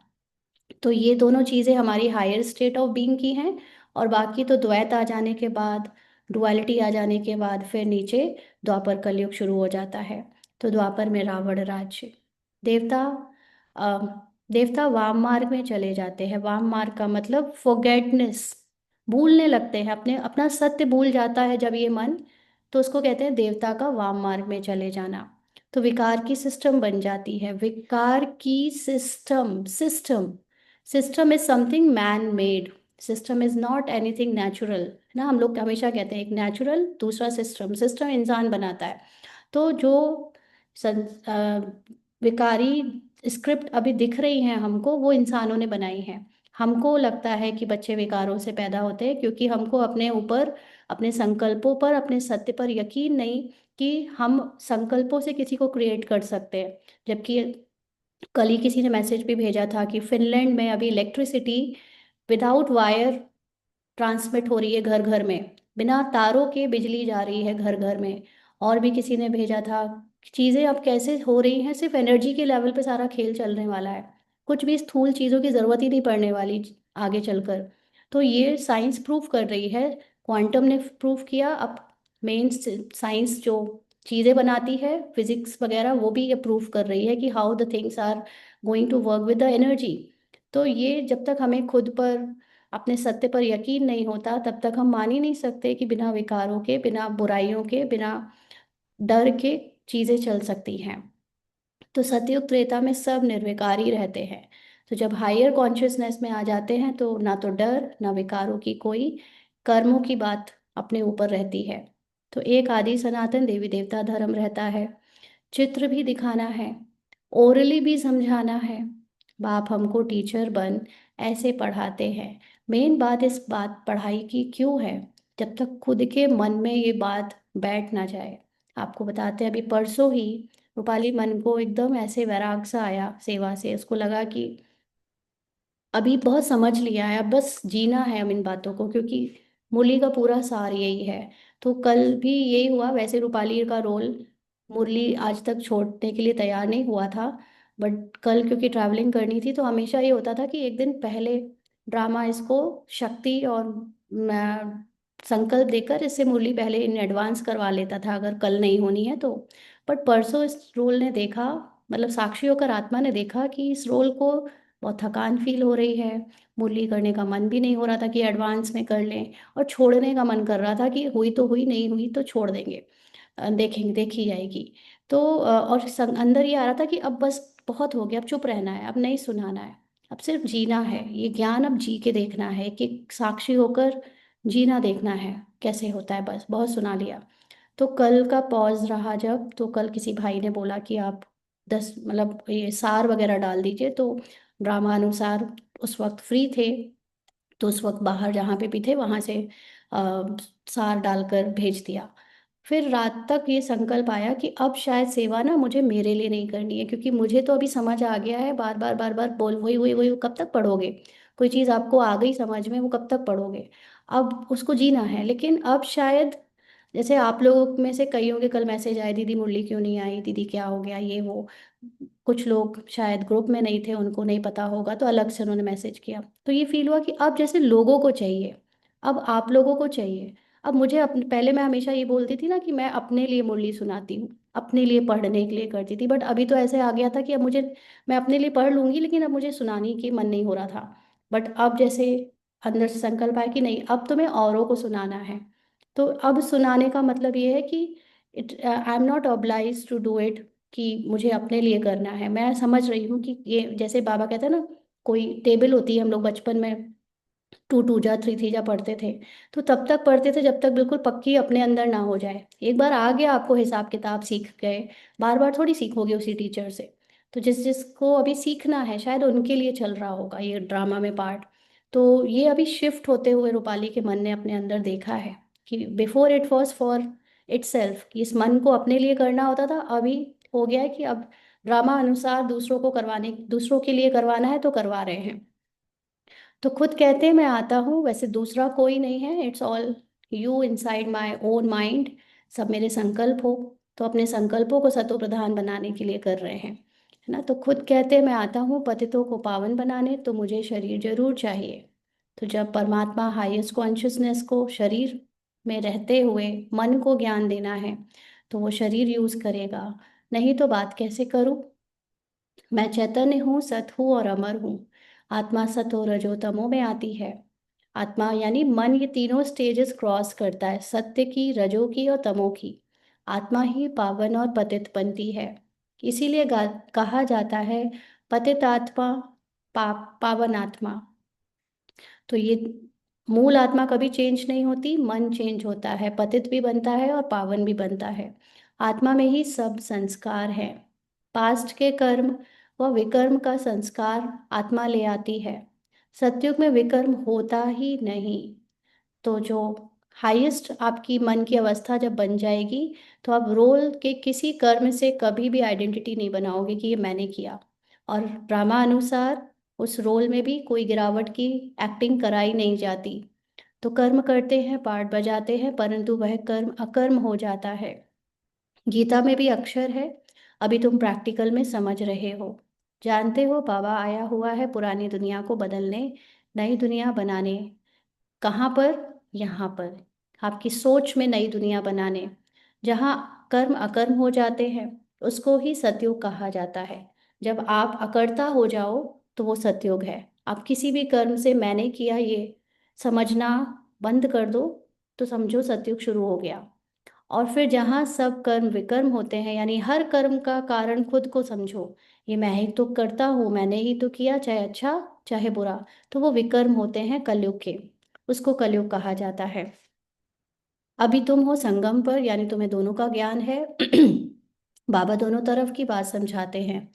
तो ये दोनों चीजें हमारी हायर स्टेट ऑफ बीइंग की हैं। और बाकी तो द्वैत आ जाने के बाद, डुअलिटी आ जाने के बाद फिर नीचे द्वापर कलयुग शुरू हो जाता है। तो द्वापर में रावण राज्य। देवता अ, देवता वाम मार्ग में चले जाते हैं। वाम मार्ग का मतलब फॉरगेटनेस, भूलने लगते हैं, अपने अपना सत्य भूल जाता है जब ये मन। तो उसको कहते हैं देवता का वाम मार्ग में चले जाना। तो विकार की सिस्टम बन जाती है, विकार की system. System is something man made. System is not anything natural, है ना। हम लोग हमेशा कहते हैं एक नेचुरल, दूसरा सिस्टम। सिस्टम इंसान बनाता है। तो जो विकारी स्क्रिप्ट अभी दिख रही हैं हमको, वो इंसानों ने बनाई है। हमको लगता है कि बच्चे विकारों से पैदा होते हैं, क्योंकि हमको अपने ऊपर, अपने संकल्पों पर, अपने सत्य पर यकीन नहीं कि हम संकल्पों से किसी को क्रिएट कर सकते हैं। जबकि कल ही किसी ने मैसेज भी भेजा था कि फिनलैंड में अभी इलेक्ट्रिसिटी विदाउट वायर ट्रांसमिट हो रही है, घर घर में बिना तारों के बिजली जा रही है घर घर में। और भी किसी ने भेजा था, चीज़ें अब कैसे हो रही हैं, सिर्फ एनर्जी के लेवल पे सारा खेल चलने वाला है। कुछ भी स्थूल चीज़ों की ज़रूरत ही नहीं पड़ने वाली आगे चलकर। तो ये साइंस प्रूफ कर रही है, क्वांटम ने प्रूफ किया। अब मेन साइंस जो चीज़ें बनाती है, फिजिक्स वगैरह, वो भी ये प्रूफ कर रही है कि how the things are going to work with the energy. तो ये जब तक हमें खुद पर, अपने सत्य पर यकीन नहीं होता, तब तक हम मान ही नहीं सकते कि बिना विकारों के, बिना बुराइयों के, बिना डर के चीजें चल सकती हैं। तो सतयुग त्रेता में सब निर्विकार ही रहते हैं। तो जब हायर कॉन्शियसनेस में आ जाते हैं, तो ना तो डर ना विकारों की कोई, कर्मों की बात अपने ऊपर रहती है। तो एक आदि सनातन देवी देवता धर्म रहता है। चित्र भी दिखाना है, ओरली भी समझाना है। बाप हमको टीचर बन ऐसे पढ़ाते हैं। मेन बात इस बात पढ़ाई की क्यों है, जब तक खुद के मन में ये बात बैठ ना जाए। आपको बताते हैं, अभी परसों ही रूपाली मन को एकदम ऐसे वैराग सा आया सेवा से। उसको लगा कि अभी बहुत समझ लिया है, अब बस जीना है हम इन बातों को, क्योंकि मुरली का पूरा सार यही है। तो कल भी यही हुआ। वैसे रूपाली का रोल मुरली आज तक छोड़ने के लिए तैयार नहीं हुआ था, बट कल क्योंकि ट्रैवलिंग करनी थी, तो हमेशा ये होता था कि एक दिन पहले ड्रामा इसको शक्ति और संकल्प देकर इससे मुरली पहले इन एडवांस करवा लेता था, अगर कल नहीं होनी है तो। बट परसों इस रोल ने देखा, मतलब साक्षी होकर आत्मा ने देखा कि इस रोल को बहुत थकान फील हो रही है। मुरली करने का मन भी नहीं हो रहा था कि एडवांस में कर लें, और छोड़ने का मन कर रहा था कि हुई तो हुई, नहीं हुई तो छोड़ देंगे, देखेंगे, देखी जाएगी। तो और अंदर ये आ रहा था कि अब बस बहुत हो गया, अब चुप रहना है, अब नहीं सुनाना है, अब सिर्फ जीना है। ये ज्ञान अब जी के देखना है, कि साक्षी होकर जीना देखना है कैसे होता है। बस बहुत सुना लिया। तो कल का पॉज रहा जब, तो कल किसी भाई ने बोला कि आप 10, मतलब ये सार वगैरह डाल दीजिए। तो ड्रामा अनुसार उस वक्त फ्री थे, तो उस वक्त बाहर जहाँ पे भी थे वहां से सार डालकर भेज दिया। फिर रात तक ये संकल्प आया कि अब शायद सेवा ना मुझे मेरे लिए नहीं करनी है, क्योंकि मुझे तो अभी समझ आ गया है, बार बार बार बार बोल वही वही वही कब तक पढ़ोगे। कोई चीज़ आपको आ गई समझ में, वो कब तक पढ़ोगे। अब उसको जीना है। लेकिन अब शायद जैसे आप लोगों में से कईयों के कल मैसेज आए, दीदी मुरली क्यों नहीं आई, दीदी क्या हो गया, ये वो। कुछ लोग शायद ग्रुप में नहीं थे, उनको नहीं पता होगा, तो अलग से उन्होंने मैसेज किया। तो ये फील हुआ कि अब जैसे लोगों को चाहिए, अब आप लोगों को चाहिए। अब मुझे अपने, पहले मैं हमेशा ये बोलती थी ना कि मैं अपने लिए मुरली सुनाती हूँ, अपने लिए पढ़ने के लिए करती थी, बट अभी तो ऐसे आ गया था कि अब मुझे, मैं अपने लिए पढ़ लूंगी लेकिन अब मुझे सुनाने की मन नहीं हो रहा था। बट अब जैसे अंदर से संकल्प आया कि नहीं, अब तुम्हें औरों को सुनाना है। तो अब सुनाने का मतलब ये है कि I am not oblige to do it, कि मुझे अपने लिए करना है। मैं समझ रही हूँ कि ये जैसे बाबा कहते हैं ना, कोई टेबल होती है, हम लोग बचपन में टू टू जा थ्री थ्री जा पढ़ते थे, तो तब तक पढ़ते थे जब तक बिल्कुल पक्की अपने अंदर ना हो जाए। एक बार आ गया आपको हिसाब किताब, सीख गए, बार बार थोड़ी सीखोगे उसी टीचर से। तो जिस जिसको अभी सीखना है शायद उनके लिए चल रहा होगा ये ड्रामा में पार्ट। तो ये अभी शिफ्ट होते हुए रूपाली के मन ने अपने अंदर देखा है कि before it was for it self, कि इस मन को अपने लिए करना होता था, अभी हो गया है कि अब ड्रामा अनुसार दूसरों को करवाने, दूसरों के लिए करवाना है तो करवा रहे हैं। तो खुद कहते हैं मैं आता हूँ, वैसे दूसरा कोई नहीं है, it's all you inside my own mind. सब मेरे संकल्प हो, तो अपने संकल्पों को सतो प्रधान बनाने के लिए कर रहे हैं, है ना। तो खुद कहते हैं मैं आता हूँ पतितों को पावन बनाने, तो मुझे शरीर जरूर चाहिए। तो जब परमात्मा हाईएस्ट कॉन्शियसनेस को शरीर में रहते हुए मन को ज्ञान देना है, तो वो शरीर यूज करेगा, नहीं तो बात कैसे करूँ। मैं चैतन्य हूँ, सत हूँ और अमर हूँ। आत्मा सतो रजो तमो में आती है। आत्मा यानी मन ये तीनों स्टेजेस क्रॉस करता है, सत्य की, रजो की और तमो की। आत्मा ही पावन और पतित बनती है। इसीलिए कहा जाता है पतित आत्मा, पावन आत्मा। तो ये मूल आत्मा कभी चेंज नहीं होती, मन चेंज होता है, पतित भी बनता है और पावन भी बनता है। आत्मा में ही सब संस्कार है। पास्ट के कर्म व विकर्म का संस्कार आत्मा ले आती है। सतयुग में विकर्म होता ही नहीं। तो जो हाईएस्ट आपकी मन की अवस्था जब बन जाएगी, तो आप रोल के किसी कर्म से कभी भी आइडेंटिटी नहीं बनाओगे कि ये मैंने किया। और ड्रामा अनुसार उस रोल में भी कोई गिरावट की एक्टिंग कराई नहीं जाती। तो कर्म करते हैं, पार्ट बजाते हैं, परंतु वह कर्म अकर्म हो जाता है। गीता में भी अक्षर है, अभी तुम प्रैक्टिकल में समझ रहे हो। जानते हो बाबा आया हुआ है पुरानी दुनिया को बदलने, नई दुनिया बनाने। कहाँ पर? यहाँ पर, आपकी सोच में नई दुनिया बनाने। जहाँ कर्म अकर्म हो जाते हैं, उसको ही सतयुग कहा जाता है। जब आप अकर्ता हो जाओ तो वो सतयुग है। आप किसी भी कर्म से मैंने किया ये समझना बंद कर दो, तो समझो सतयुग शुरू हो गया। और फिर जहाँ सब कर्म विकर्म होते हैं, यानी हर कर्म का कारण खुद को समझो, ये मैं ही तो करता हूँ, मैंने ही तो किया, चाहे अच्छा चाहे बुरा, तो वो विकर्म होते हैं कलयुग के। उसको कलयुग कहा जाता है। अभी तुम हो संगम पर, यानी तुम्हें दोनों का ज्ञान है। बाबा दोनों तरफ की बात समझाते हैं।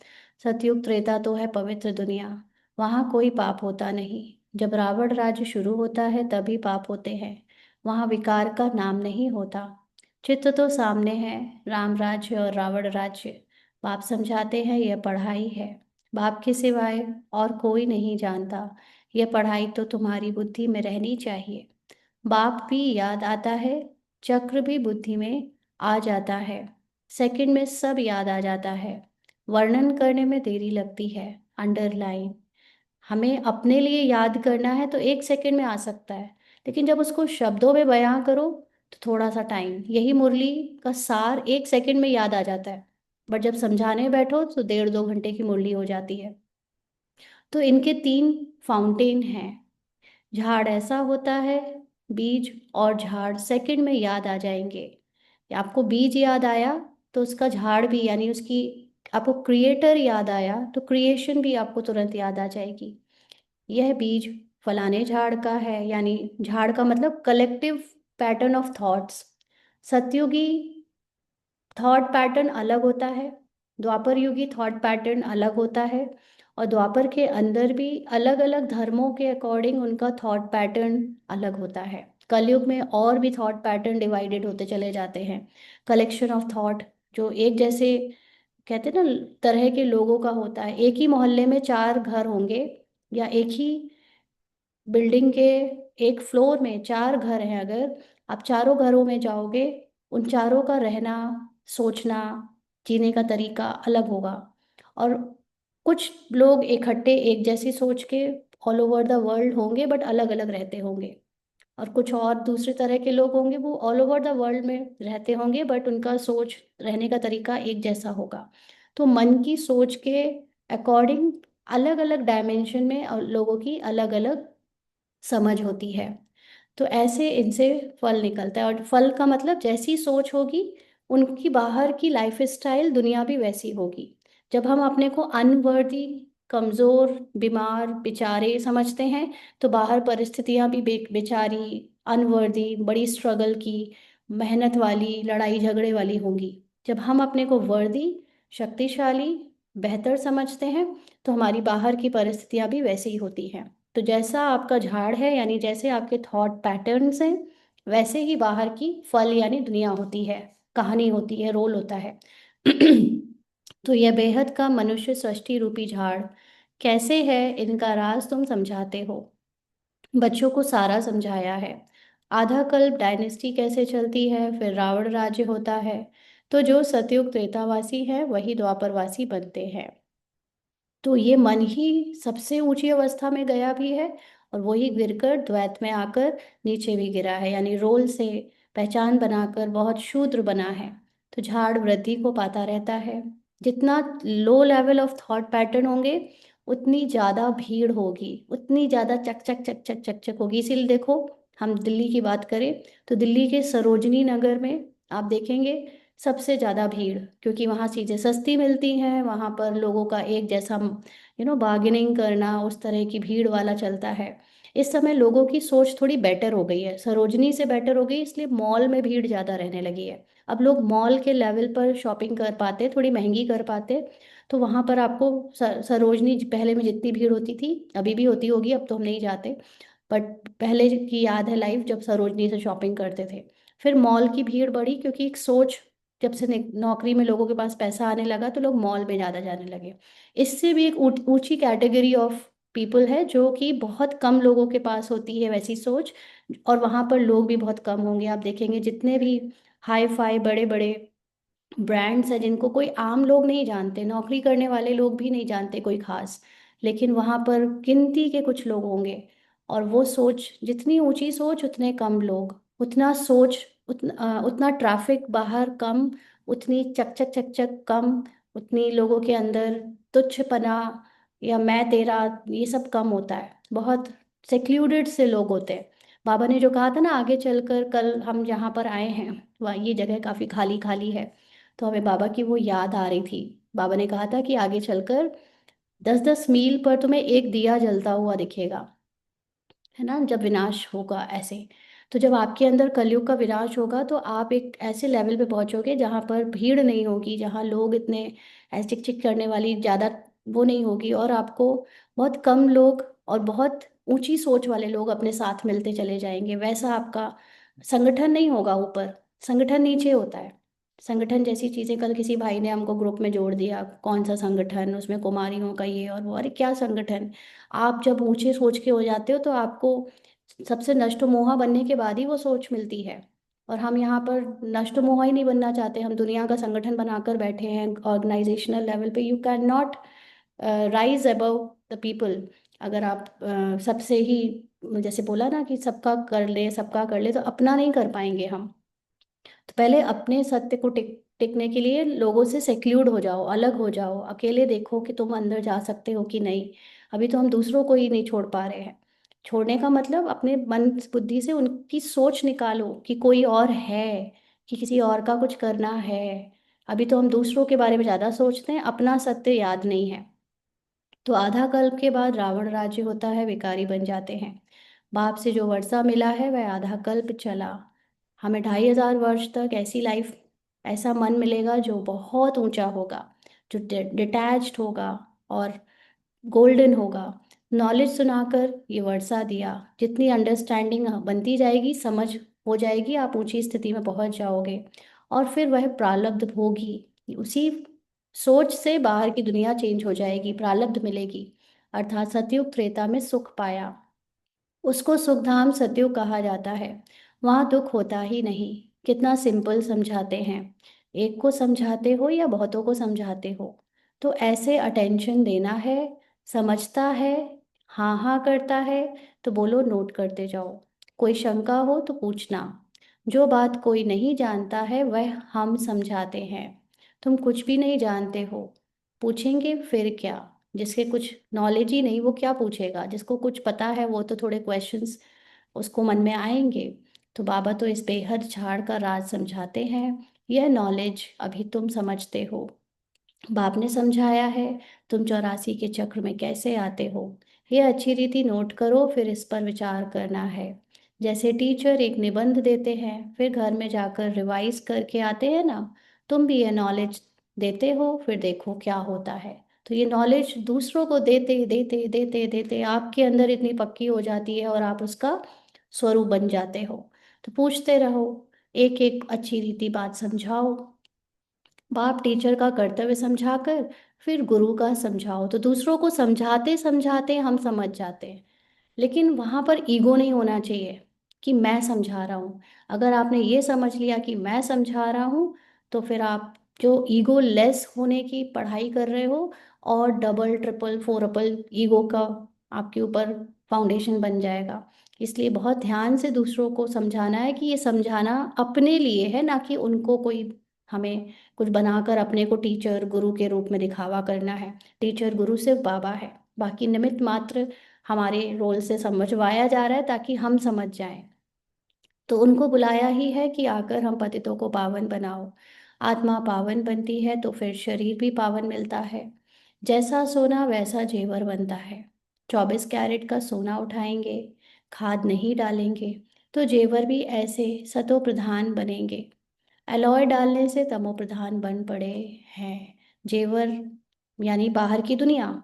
सतयुग त्रेता तो है पवित्र दुनिया, वहाँ कोई पाप होता नहीं। जब रावण राज्य शुरू होता है तभी पाप होते हैं, वहाँ विकार का नाम नहीं होता। चित्र तो सामने है, राम राज्य और रावण राज्य। बाप समझाते हैं यह पढ़ाई है, बाप के सिवाय और कोई नहीं जानता। यह पढ़ाई तो तुम्हारी बुद्धि में रहनी चाहिए। बाप भी याद आता है, चक्र भी बुद्धि में आ जाता है, सेकंड में सब याद आ जाता है। वर्णन करने में देरी लगती है, अंडरलाइन। हमें अपने लिए याद करना है तो एक सेकंड में आ सकता है, लेकिन जब उसको शब्दों में बयां करो तो थोड़ा सा टाइम। यही मुरली का सार एक सेकंड में याद आ जाता है, बट जब समझाने बैठो तो 1.5 2 घंटे की मुरली हो जाती है। तो इनके 3 फाउंटेन हैं। झाड़ ऐसा होता है, बीज और झाड़ सेकंड में याद आ जाएंगे। आपको बीज याद आया तो उसका झाड़ भी, यानी उसकी, आपको क्रिएटर याद आया तो क्रिएशन भी आपको तुरंत याद आ जाएगी। यह बीज फलाने झाड़ का है, यानी झाड़ का मतलब कलेक्टिव पैटर्न ऑफ थॉट्स। सतयुगी थॉट पैटर्न अलग होता है, द्वापर युगी थॉट पैटर्न अलग होता है, और द्वापर के अंदर भी अलग अलग धर्मों के अकॉर्डिंग उनका थॉट पैटर्न अलग होता है। कलयुग में और भी थॉट पैटर्न डिवाइडेड होते चले जाते हैं। कलेक्शन ऑफ थॉट जो एक जैसे कहते हैं ना तरह के लोगों का होता है। एक ही मोहल्ले में चार घर होंगे या एक ही बिल्डिंग के एक फ्लोर में चार घर हैं, अगर आप चारों घरों में जाओगे उन चारों का रहना, सोचना, जीने का तरीका अलग होगा। और कुछ लोग इकट्ठे एक जैसी सोच के ऑल ओवर द वर्ल्ड होंगे बट अलग अलग रहते होंगे। और कुछ और दूसरे तरह के लोग होंगे वो ऑल ओवर द वर्ल्ड में रहते होंगे बट उनका सोच रहने का तरीका एक जैसा होगा। तो मन की सोच के अकॉर्डिंग अलग अलग डायमेंशन में लोगों की अलग अलग समझ होती है। तो ऐसे इनसे फल निकलता है, और फल का मतलब जैसी सोच होगी उनकी बाहर की लाइफ स्टाइल दुनिया भी वैसी होगी। जब हम अपने को अनवर्दी, कमजोर, बीमार, बेचारे समझते हैं तो बाहर परिस्थितियां भी बेचारी, अनवर्दी, बड़ी स्ट्रगल की, मेहनत वाली, लड़ाई झगड़े वाली होंगी। जब हम अपने को वर्दी, शक्तिशाली, बेहतर समझते हैं तो हमारी बाहर की परिस्थितियां भी वैसी ही होती हैं। तो जैसा आपका झाड़ है यानी जैसे आपके थॉट पैटर्न्स हैं वैसे ही बाहर की फल यानी दुनिया होती है, कहानी होती है, रोल होता है। तो यह बेहद का मनुष्य सृष्टि रूपी झाड़ कैसे है, इनका राज तुम समझाते हो। बच्चों को सारा समझाया है। आधा कल्प डायनेस्टी कैसे चलती है, फिर रावण राज्य होता है। तो जो सतयुग त्रेतावासी है वही द्वापरवासी बनते हैं। तो ये मन ही सबसे ऊंची अवस्था में गया भी है और वही गिरकर द्वैत में आकर नीचे भी गिरा है, यानी रोल से पहचान बनाकर बहुत शूद्र बना है। तो झाड़ वृद्धि को पाता रहता है। जितना low level of thought pattern होंगे उतनी ज्यादा भीड़ होगी, उतनी ज्यादा चक चक चक चक चक चक होगी। इसीलिए देखो, हम दिल्ली की बात करें तो दिल्ली के सरोजनी नगर में आप देखेंगे सबसे ज़्यादा भीड़, क्योंकि वहाँ चीज़ें सस्ती मिलती हैं, वहाँ पर लोगों का एक जैसा बार्गेनिंग करना उस तरह की भीड़ वाला चलता है। इस समय लोगों की सोच थोड़ी बेटर हो गई है, सरोजनी से बेटर हो गई, इसलिए मॉल में भीड़ ज़्यादा रहने लगी है। अब लोग मॉल के लेवल पर शॉपिंग कर पाते, थोड़ी महंगी कर पाते। तो वहाँ पर आपको सरोजनी पहले में जितनी भीड़ होती थी, अभी भी होती होगी, अब तो हम नहीं जाते, बट पहले की याद है लाइफ जब सरोजनी से शॉपिंग करते थे। फिर मॉल की भीड़ बढ़ी क्योंकि एक सोच, जब से नौकरी में लोगों के पास पैसा आने लगा तो लोग मॉल में ज़्यादा जाने लगे। इससे भी एक ऊंची कैटेगरी ऑफ पीपल है जो कि बहुत कम लोगों के पास होती है वैसी सोच, और वहाँ पर लोग भी बहुत कम होंगे। आप देखेंगे जितने भी हाई फाई बड़े बड़े ब्रांड्स हैं जिनको कोई आम लोग नहीं जानते, नौकरी करने वाले लोग भी नहीं जानते कोई खास, लेकिन वहाँ पर गिनती के कुछ लोग होंगे। और वो सोच, जितनी ऊंची सोच उतने कम लोग, उतना सोच, उतना ट्रैफिक बाहर कम, उतनी चक चक चक चक कम, उतनी लोगों के अंदर तुच्छपना या मैं तेरा, ये सब कम होता है। बहुत सेक्लूडेड से लोग होते हैं। बाबा ने जो कहा था ना, आगे चलकर कल हम जहाँ पर आए हैं वह ये जगह काफ़ी खाली खाली है, तो हमें बाबा की वो याद आ रही थी। बाबा ने कहा था कि आगे चलकर 10-10 मील पर तुम्हें एक दिया जलता हुआ दिखेगा, है ना, जब विनाश होगा ऐसे। तो जब आपके अंदर कलयुग का विनाश होगा तो आप एक ऐसे लेवल पे पहुंचोगे जहां पर भीड़ नहीं होगी, जहां लोग इतने ऐसे चिक चिक करने वाली ज़्यादा वो नहीं होगी, और आपको बहुत कम लोग और बहुत ऊंची सोच वाले लोग अपने साथ मिलते चले जाएंगे। वैसा आपका संगठन नहीं होगा ऊपर, संगठन नीचे होता है। संगठन जैसी चीजें, कल किसी भाई ने हमको ग्रुप में जोड़ दिया, कौन सा संगठन, उसमें कुमारियों का ये और वो, अरे क्या संगठन। आप जब ऊंचे सोच के हो जाते हो तो आपको सबसे नष्ट मोहा बनने के बाद ही वो सोच मिलती है। और हम यहाँ पर नष्ट मोहा ही नहीं बनना चाहते, हम दुनिया का संगठन बनाकर बैठे हैं ऑर्गेनाइजेशनल लेवल पे। You can not rise above the people. अगर आप सबसे ही, जैसे बोला ना कि सबका कर ले सबका कर ले, तो अपना नहीं कर पाएंगे हम। तो पहले अपने सत्य को टिकने के लिए लोगों से सेक्लूड हो जाओ, अलग हो जाओ, अकेले देखो कि तुम अंदर जा सकते हो कि नहीं। अभी तो हम दूसरों को ही नहीं छोड़ पा रहे हैं। छोड़ने का मतलब अपने मन बुद्धि से उनकी सोच निकालो कि कोई और है, कि किसी और का कुछ करना है। अभी तो हम दूसरों के बारे में ज्यादा सोचते हैं, अपना सत्य याद नहीं है। तो आधा कल्प के बाद रावण राज्य होता है, विकारी बन जाते हैं। बाप से जो वर्षा मिला है वह आधा कल्प चला। हमें 2500 वर्ष तक ऐसी लाइफ, ऐसा मन मिलेगा जो बहुत ऊंचा होगा, जो डिटैच्ड होगा और गोल्डन होगा। नॉलेज सुनाकर ये वर्षा दिया, जितनी अंडरस्टैंडिंग बनती जाएगी, समझ हो जाएगी, आप ऊंची स्थिति में पहुंच जाओगे। और फिर वह प्रारब्ध भोगी, उसी सोच से बाहर की दुनिया चेंज हो जाएगी, प्रारब्ध मिलेगी। अर्थात सतयुग त्रेता में सुख पाया, उसको सुखधाम सतयुग कहा जाता है। वहाँ दुख होता ही नहीं। कितना सिंपल समझाते हैं। एक को समझाते हो या बहुतों को समझाते हो, तो ऐसे अटेंशन देना है। समझता है, हाँ हाँ करता है, तो बोलो नोट करते जाओ। कोई शंका हो तो पूछना। जो बात कोई नहीं जानता है वह हम समझाते हैं। तुम कुछ भी नहीं जानते हो, पूछेंगे फिर क्या? जिसके कुछ नॉलेज ही नहीं वो क्या पूछेगा? जिसको कुछ पता है वो तो थोड़े क्वेश्चंस उसको मन में आएंगे। तो बाबा तो इस बेहद झाड़ का राज समझाते हैं। यह नॉलेज अभी तुम समझते हो, बाप ने समझाया है। तुम 84 के चक्र में कैसे आते हो, ये अच्छी रीति नोट करो, फिर इस पर विचार करना है। जैसे टीचर एक निबंध देते हैं, फिर घर में जाकर रिवाइज करके आते हैं ना, तुम भी ये नॉलेज देते हो, फिर देखो क्या होता है। तो ये नॉलेज दूसरों को देते देते देते देते आपके अंदर इतनी पक्की हो जाती है और आप उसका स्वरूप बन जाते हो। तो पूछते रहो, एक एक अच्छी रीति बात समझाओ। बाप टीचर का कर्तव्य समझाकर फिर गुरु का समझाओ, तो दूसरों को समझाते समझाते हम समझ जाते हैं। लेकिन वहाँ पर ईगो नहीं होना चाहिए कि मैं समझा रहा हूँ। अगर आपने ये समझ लिया कि मैं समझा रहा हूँ, तो फिर आप जो ईगो लेस होने की पढ़ाई कर रहे हो, और डबल ट्रिपल फोरपल ईगो का आपके ऊपर फाउंडेशन बन जाएगा। इसलिए बहुत ध्यान से दूसरों को समझाना है कि ये समझाना अपने लिए है, ना कि उनको कोई हमें कुछ बनाकर अपने को टीचर गुरु के रूप में दिखावा करना है। टीचर गुरु सिर्फ बाबा है, बाकी निमित्त मात्र हमारे रोल से समझवाया जा रहा है ताकि हम समझ जाएं। तो उनको बुलाया ही है कि आकर हम पतितों को पावन बनाओ। आत्मा पावन बनती है तो फिर शरीर भी पावन मिलता है। जैसा सोना वैसा जेवर बनता है। 24 कैरेट का सोना उठाएंगे, खाद नहीं डालेंगे, तो जेवर भी ऐसे सतो प्रधान बनेंगे। एलॉय डालने से तमो प्रधान बन पड़े हैं जेवर, यानी बाहर की दुनिया।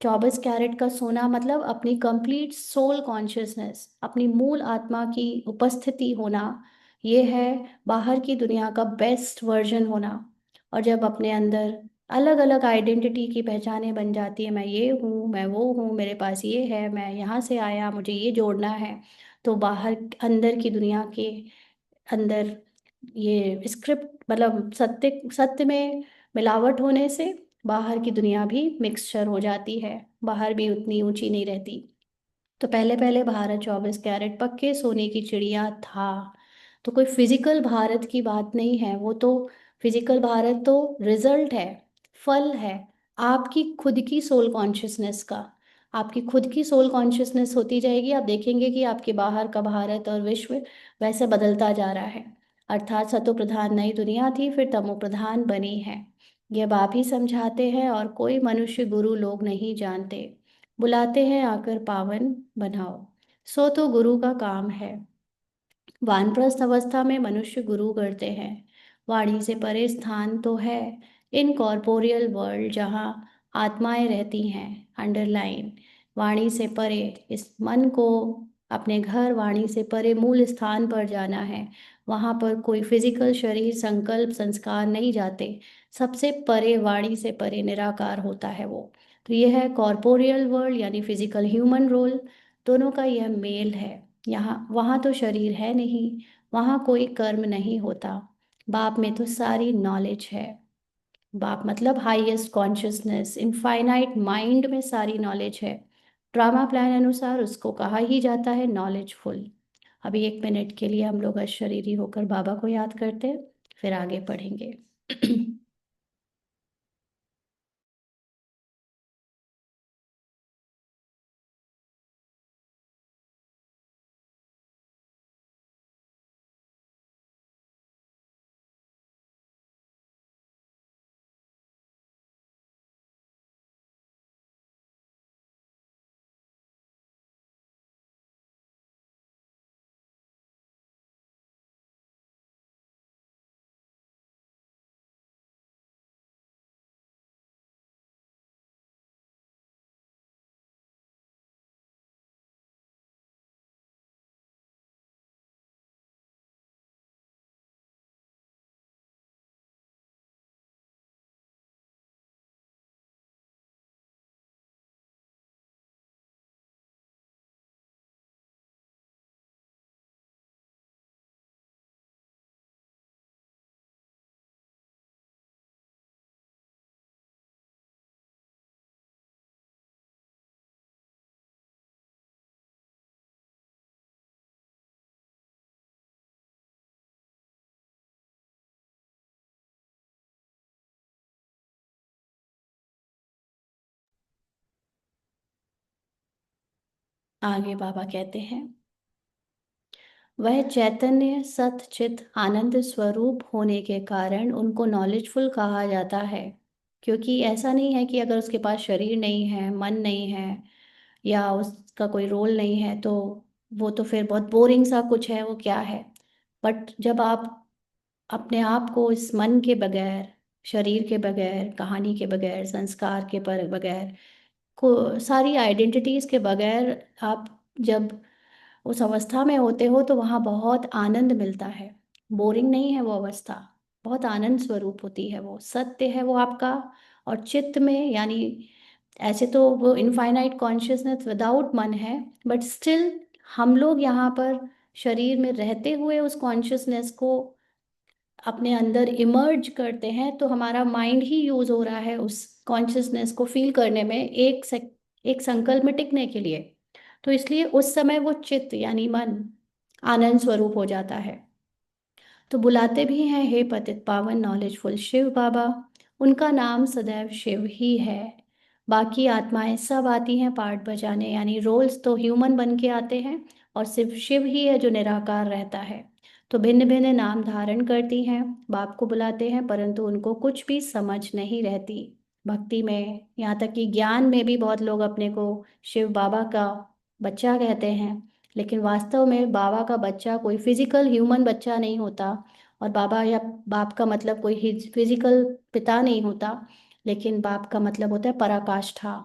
24 कैरेट का सोना मतलब अपनी कंप्लीट सोल कॉन्शियसनेस, अपनी मूल आत्मा की उपस्थिति होना। ये है बाहर की दुनिया का बेस्ट वर्जन होना। और जब अपने अंदर अलग अलग आइडेंटिटी की पहचानें बन जाती है, मैं ये हूँ, मैं वो हूँ, मेरे पास ये है, मैं यहाँ से आया, मुझे ये जोड़ना है, तो बाहर अंदर की दुनिया के अंदर ये स्क्रिप्ट मतलब सत्य सत्य में मिलावट होने से बाहर की दुनिया भी मिक्सचर हो जाती है, बाहर भी उतनी ऊंची नहीं रहती। तो पहले पहले भारत 24 कैरेट पक्के सोने की चिड़िया था। तो कोई फिजिकल भारत की बात नहीं है वो तो। फिजिकल भारत तो रिजल्ट है, फल है आपकी खुद की सोल कॉन्शियसनेस का। आपकी खुद की सोल कॉन्शियसनेस होती जाएगी, आप देखेंगे कि आपके बाहर का भारत और विश्व वैसे बदलता जा रहा है। अर्थात सतो प्रधान नई दुनिया थी, फिर तमो प्रधान बनी है। ये बाप ही समझाते हैं और कोई मनुष्य गुरु लोग नहीं जानते। बुलाते हैं आकर पावन बनाओ, सो तो गुरु का काम है। वानप्रस्थ अवस्था में मनुष्य गुरु करते हैं। वाणी से परे स्थान तो है इन कॉर्पोरियल वर्ल्ड जहाँ आत्माएं रहती हैं। अंडरलाइन, वाणी से परे, इस मन को अपने घर वाणी से परे मूल स्थान पर जाना है। वहाँ पर कोई फिजिकल शरीर संकल्प संस्कार नहीं जाते। सबसे परे, वाणी से परे निराकार होता है वो। तो यह है कॉर्पोरियल वर्ल्ड यानी फिजिकल ह्यूमन रोल। दोनों का यह मेल है। यहाँ वहाँ तो शरीर है नहीं, वहाँ कोई कर्म नहीं होता। बाप में तो सारी नॉलेज है। बाप मतलब हाईएस्ट कॉन्शियसनेस, इनफाइनाइट माइंड में सारी नॉलेज है। ड्रामा प्लान अनुसार उसको कहा ही जाता है नॉलेजफुल। अभी 1 मिनट के लिए हम लोग अशरीरी होकर बाबा को याद करते हैं, फिर आगे पढ़ेंगे। आगे बाबा कहते हैं, वह चैतन्य सत चित आनंद स्वरूप होने के कारण उनको नॉलेजफुल कहा जाता है। क्योंकि ऐसा नहीं है कि अगर उसके पास शरीर नहीं है, मन नहीं है, या उसका कोई रोल नहीं है, तो वो तो फिर बहुत बोरिंग सा कुछ है, वो क्या है। बट जब आप अपने आप को इस मन के बगैर, शरीर के बगैर, कहानी के बगैर, संस्कार के पर बगैर, को सारी आइडेंटिटीज के बगैर आप जब उस अवस्था में होते हो, तो वहाँ बहुत आनंद मिलता है। बोरिंग नहीं है वो अवस्था, बहुत आनंद स्वरूप होती है, वो सत्य है वो आपका। और चित्त में, यानी ऐसे तो वो इनफाइनाइट कॉन्शियसनेस विदाउट मन है, बट स्टिल हम लोग यहाँ पर शरीर में रहते हुए उस कॉन्शियसनेस को अपने अंदर इमर्ज करते हैं, तो हमारा माइंड ही यूज हो रहा है उस कॉन्शियसनेस को फील करने में, एक संकल्प में टिकने के लिए। तो इसलिए उस समय वो चित्त यानी मन आनंद स्वरूप हो जाता है। तो बुलाते भी हैं, हे पतित पावन नॉलेजफुल शिव बाबा। उनका नाम सदैव शिव ही है। बाकी आत्माएं सब आती हैं पार्ट बजाने, यानी रोल्स तो ह्यूमन बन के आते हैं, और सिर्फ शिव ही है जो निराकार रहता है। तो भिन्न भिन्न नाम धारण करती हैं, बाप को बुलाते हैं, परंतु उनको कुछ भी समझ नहीं रहती भक्ति में। यहाँ तक कि ज्ञान में भी बहुत लोग अपने को शिव बाबा का बच्चा कहते हैं, लेकिन वास्तव में बाबा का बच्चा कोई फिजिकल ह्यूमन बच्चा नहीं होता। और बाबा या बाप का मतलब कोई फिजिकल पिता नहीं होता, लेकिन बाप का मतलब होता है पराकाष्ठा,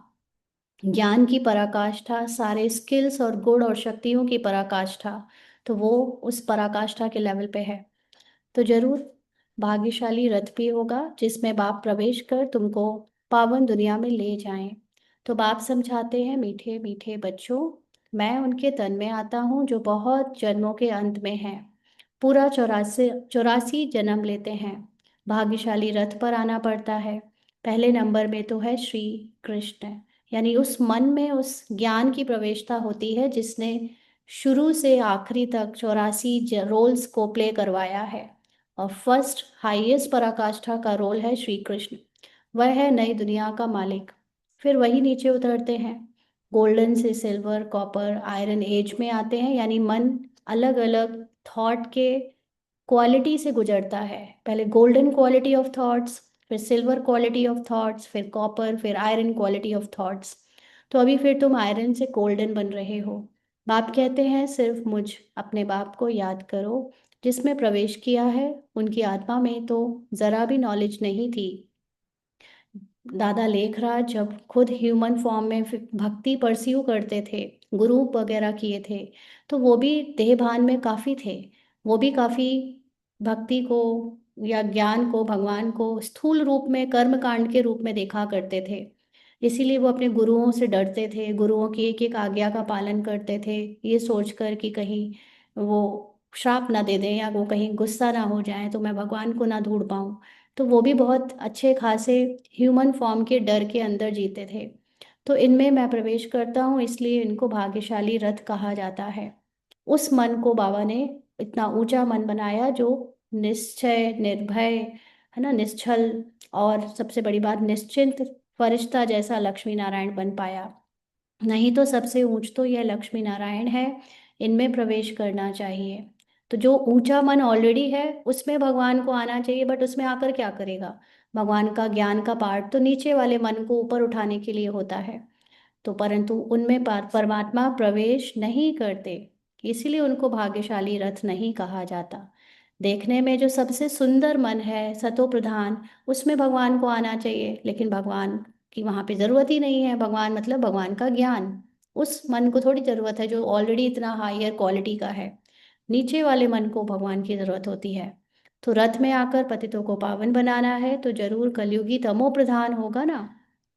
ज्ञान की पराकाष्ठा, सारे स्किल्स और गुण और शक्तियों की पराकाष्ठा। तो वो उस पराकाष्ठा के लेवल पे है। तो जरूर भाग्यशाली रथ भी होगा जिसमें बाप प्रवेश कर तुमको पावन दुनिया में ले जाएं। तो बाप समझाते हैं, मीठे मीठे बच्चों, मैं उनके तन में आता हूँ जो बहुत जन्मों के अंत में हैं। पूरा 84 जन्म लेते हैं, भाग्यशाली रथ पर आना पड़ता है। पहले नंबर में तो है श्री कृष्ण, यानी उस मन में उस ज्ञान की प्रवेशता होती है जिसने शुरू से आखिरी तक 84 रोल्स को प्ले करवाया है। और फर्स्ट हाईएस्ट पराकाष्ठा का रोल है श्री कृष्ण, वह है नई दुनिया का मालिक। फिर वही नीचे उतरते हैं, गोल्डन से सिल्वर, कॉपर, आयरन एज में आते हैं, यानी मन अलग अलग थॉट के क्वालिटी से गुजरता है। पहले गोल्डन क्वालिटी ऑफ थॉट्स, फिर सिल्वर क्वालिटी ऑफ थॉट्स, फिर कॉपर, फिर आयरन क्वालिटी ऑफ थॉट्स। तो अभी फिर तुम आयरन से गोल्डन बन रहे हो। बाप कहते हैं, सिर्फ मुझ अपने बाप को याद करो जिसमें प्रवेश किया है। उनकी आत्मा में तो जरा भी नॉलेज नहीं थी। दादा लेखराज जब खुद ह्यूमन फॉर्म में भक्ति परस्यू करते थे, गुरु वगैरह किए थे, तो वो भी देह भान में काफ़ी थे। वो भी काफ़ी भक्ति को या ज्ञान को, भगवान को स्थूल रूप में कर्म कांड के रूप में देखा करते थे। इसीलिए वो अपने गुरुओं से डरते थे, गुरुओं की एक एक आज्ञा का पालन करते थे, ये सोचकर कि कहीं वो श्राप ना दे दें या वो कहीं गुस्सा ना हो जाए तो मैं भगवान को ना ढूंढ पाऊँ। तो वो भी बहुत अच्छे खासे ह्यूमन फॉर्म के डर के अंदर जीते थे। तो इनमें मैं प्रवेश करता हूँ, इसलिए इनको भाग्यशाली रथ कहा जाता है। उस मन को बाबा ने इतना ऊंचा मन बनाया जो निश्चय, निर्भय, है ना, निश्चल, और सबसे बड़ी बात निश्चिंत फरिश्ता जैसा लक्ष्मी नारायण बन पाया। नहीं तो सबसे ऊंच तो यह लक्ष्मी नारायण है, इनमें प्रवेश करना चाहिए। तो जो ऊंचा मन ऑलरेडी है उसमें भगवान को आना चाहिए, बट उसमें आकर क्या करेगा। भगवान का ज्ञान का पार्ट तो नीचे वाले मन को ऊपर उठाने के लिए होता है। तो परंतु उनमें परमात्मा प्रवेश नहीं करते, इसीलिए उनको भाग्यशाली रथ नहीं कहा जाता। देखने में जो सबसे सुंदर मन है सतो प्रधान, उसमें भगवान को आना चाहिए, लेकिन भगवान की वहाँ पे जरूरत ही नहीं है। भगवान मतलब भगवान का ज्ञान, उस मन को थोड़ी जरूरत है जो ऑलरेडी इतना हायर क्वालिटी का है। नीचे वाले मन को भगवान की जरूरत होती है। तो रथ में आकर पतितों को पावन बनाना है तो जरूर कलयुगी तमो प्रधान होगा ना।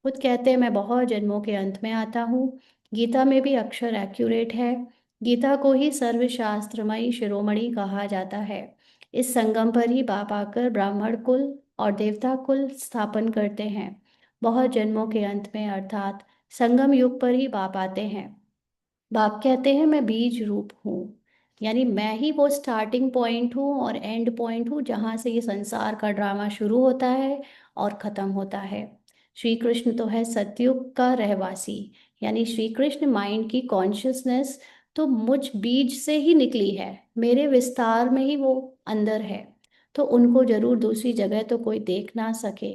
खुद कहते हैं, मैं बहुत जन्मों के अंत में आता हूँ। गीता में भी अक्षर एक्यूरेट है। गीता को ही सर्वशास्त्रमयी शिरोमणि कहा जाता है। इस संगम पर ही बाप आकर ब्राह्मण कुल और देवता कुल स्थापन करते हैं। बहुत जन्मों के अंत में, अर्थात संगम युग पर ही बाप आते हैं। बाप कहते हैं, मैं बीज रूप हूँ, यानी मैं ही वो स्टार्टिंग पॉइंट हूँ और एंड पॉइंट हूँ जहाँ से ये संसार का ड्रामा शुरू होता है और खत्म होता है। श्री कृष्ण तो है सतयुग का रहवासी, यानी श्री कृष्ण माइंड की कॉन्शियसनेस तो मुझ बीज से ही निकली है, मेरे विस्तार में ही वो अंदर है। तो उनको जरूर दूसरी जगह तो कोई देख ना सके।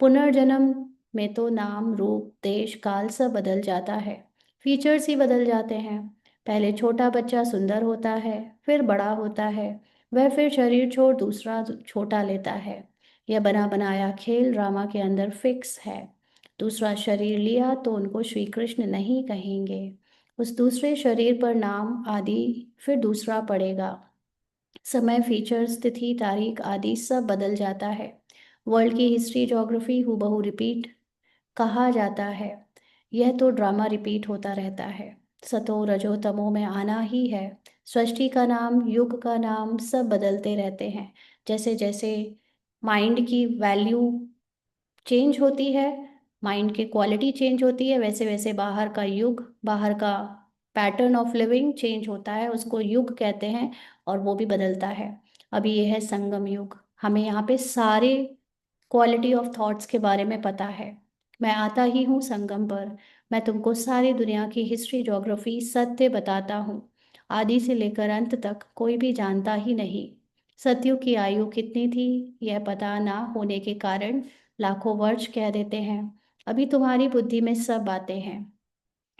पुनर्जन्म में तो नाम रूप देश काल सब बदल जाता है, फीचर्स ही बदल जाते हैं। पहले छोटा बच्चा सुंदर होता है, फिर बड़ा होता है, वह फिर शरीर छोड़ दूसरा छोटा लेता है। यह बना बनाया खेल ड्रामा के अंदर फिक्स है। दूसरा शरीर लिया तो उनको श्री कृष्ण नहीं कहेंगे। उस दूसरे शरीर पर नाम आदि फिर दूसरा पड़ेगा। समय, फीचर्स, तिथि, तारीख आदि सब बदल जाता है। वर्ल्ड की हिस्ट्री, ज्योग्राफी हूबहू रिपीट कहा जाता है। यह तो ड्रामा रिपीट होता रहता है। सतो रजो तमो में आना ही है। सृष्टि का नाम, युग का नाम सब बदलते रहते हैं। जैसे जैसे माइंड की वैल्यू चेंज होती है, माइंड की क्वालिटी चेंज होती है, वैसे वैसे बाहर का युग, बाहर का पैटर्न ऑफ लिविंग चेंज होता है, उसको युग कहते हैं। और वो भी बदलता है। अभी ये है संगम युग। हमें यहाँ पे सारे क्वालिटी ऑफ थॉट्स के बारे में पता है। मैं आता ही हूँ संगम पर। मैं तुमको सारी दुनिया की हिस्ट्री, ज्योग्राफी, सत्य बताता हूँ। आदि से लेकर अंत तक कोई भी जानता ही नहीं। सत्युग की आयु कितनी थी यह पता ना होने के कारण लाखों वर्ष कह देते हैं। अभी तुम्हारी बुद्धि में सब बातें हैं।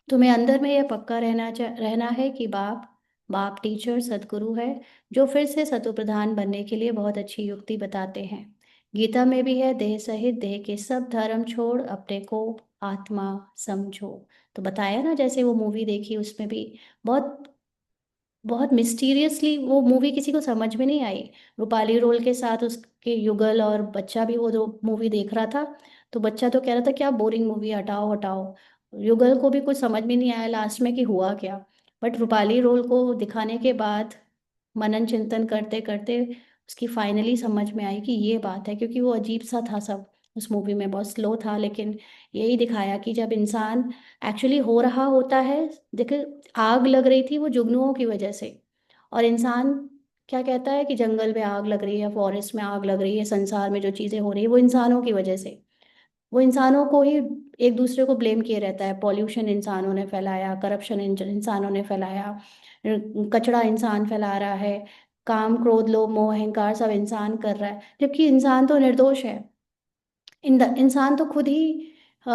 तुम्हें अंदर में यह पक्का रहना है कि बाप बाप टीचर सदगुरु है, जो फिर से सतो प्रधान बनने के लिए बहुत अच्छी युक्ति बताते हैं। गीता में भी है, देह सहित देह के सब धर्म छोड़ अपने को आत्मा समझो। तो बताया ना, जैसे वो मूवी देखी उसमें भी बहुत बहुत मिस्टीरियसली वो मूवी किसी को समझ में नहीं आई। रूपाली रोल के साथ उसके युगल और बच्चा भी वो जो मूवी देख रहा था, तो बच्चा तो कह रहा था क्या बोरिंग मूवी, हटाओ हटाओ। युगल को भी कुछ समझ में नहीं आया लास्ट में कि हुआ क्या। बट रूपाली रोल को दिखाने के बाद मनन चिंतन करते करते उसकी फाइनली समझ में आई कि ये बात है, क्योंकि वो अजीब सा था सब। उस मूवी में बहुत स्लो था, लेकिन यही दिखाया कि जब इंसान एक्चुअली हो रहा होता है। देखो, आग लग रही थी वो जुगनुओं की वजह से। और इंसान क्या कहता है कि जंगल में आग लग रही है, फॉरेस्ट में आग लग रही है, संसार में जो चीज़ें हो रही है वो इंसानों की वजह से। वो इंसानों को ही एक दूसरे को ब्लेम किए रहता है। पॉल्यूशन इंसानों ने फैलाया, करप्शन इंसानों ने फैलाया, कचरा इंसान फैला रहा है, काम क्रोध लोभ मोह अहंकार सब इंसान कर रहा है, जबकि इंसान तो निर्दोष है। इंसान तो खुद ही अ,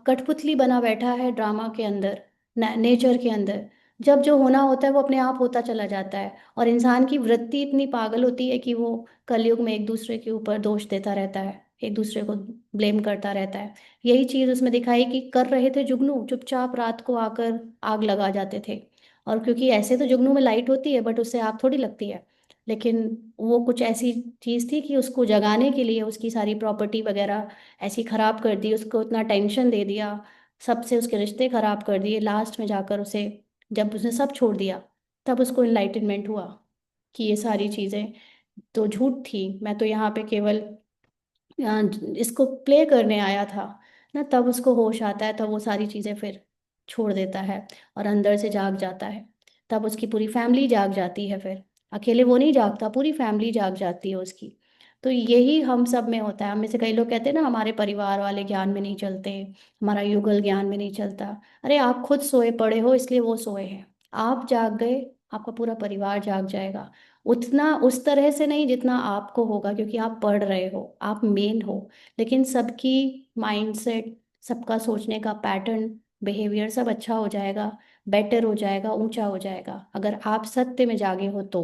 कठपुतली बना बैठा है ड्रामा के अंदर, नेचर के अंदर। जब जो होना होता है वो अपने आप होता चला जाता है। और इंसान की वृत्ति इतनी पागल होती है कि वो कलयुग में एक दूसरे के ऊपर दोष देता रहता है, एक दूसरे को ब्लेम करता रहता है। यही चीज उसमें दिखाई कि कर रहे थे जुगनू, चुपचाप रात को आकर आग लगा जाते थे। और क्योंकि ऐसे तो जुगनू में लाइट होती है, बट उससे आग थोड़ी लगती है। लेकिन वो कुछ ऐसी चीज थी कि उसको जगाने के लिए उसकी सारी प्रॉपर्टी वगैरह ऐसी खराब कर दी, उसको इतना टेंशन दे दिया, सबसे उसके रिश्ते खराब कर दिए। लास्ट में जाकर उसे, जब उसने सब छोड़ दिया, तब उसको इनलाइटनमेंट हुआ कि ये सारी चीज़ें तो झूठ थी। मैं तो यहाँ पे केवल इसको प्ले करने आया था ना। तब उसको होश आता है, तब वो सारी चीज़ें फिर छोड़ देता है और अंदर से जाग जाता है। तब उसकी पूरी फैमिली जाग जाती है। फिर अकेले वो नहीं जागता, पूरी फैमिली जाग जाती है उसकी। तो यही हम सब में होता है। हम में से कई लोग कहते हैं ना, हमारे परिवार वाले ज्ञान में नहीं चलते, हमारा युगल ज्ञान में नहीं चलता। अरे आप खुद सोए पड़े हो इसलिए वो सोए हैं। आप जाग गए, आपका पूरा परिवार जाग जाएगा। उतना उस तरह से नहीं जितना आपको होगा, क्योंकि आप पढ़ रहे हो, आप मेन हो। लेकिन सबकी माइंडसेट, सबका सोचने का पैटर्न, बिहेवियर सब अच्छा हो जाएगा, बेटर हो जाएगा, ऊंचा हो जाएगा, अगर आप सत्य में जागे हो तो।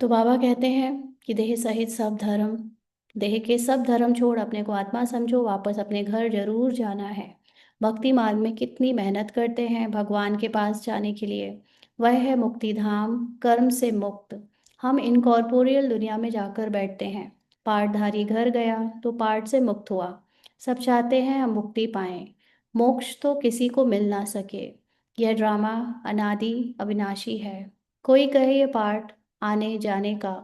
तो बाबा कहते हैं कि देह सहित सब धर्म, देह के सब धर्म छोड़ अपने को आत्मा समझो, वापस अपने घर जरूर जाना है। भक्ति मार्ग में कितनी मेहनत करते हैं भगवान के पास जाने के लिए। वह है मुक्ति धाम, कर्म से मुक्त। हम इनकॉर्पोरियल दुनिया में जाकर बैठते हैं। पार्टधारी घर गया तो पार्ट से मुक्त हुआ। सब चाहते हैं हम मुक्ति पाएं, मोक्ष तो किसी को मिल ना सके। यह ड्रामा अनादि अविनाशी है। कोई कहे ये पार्ट आने जाने का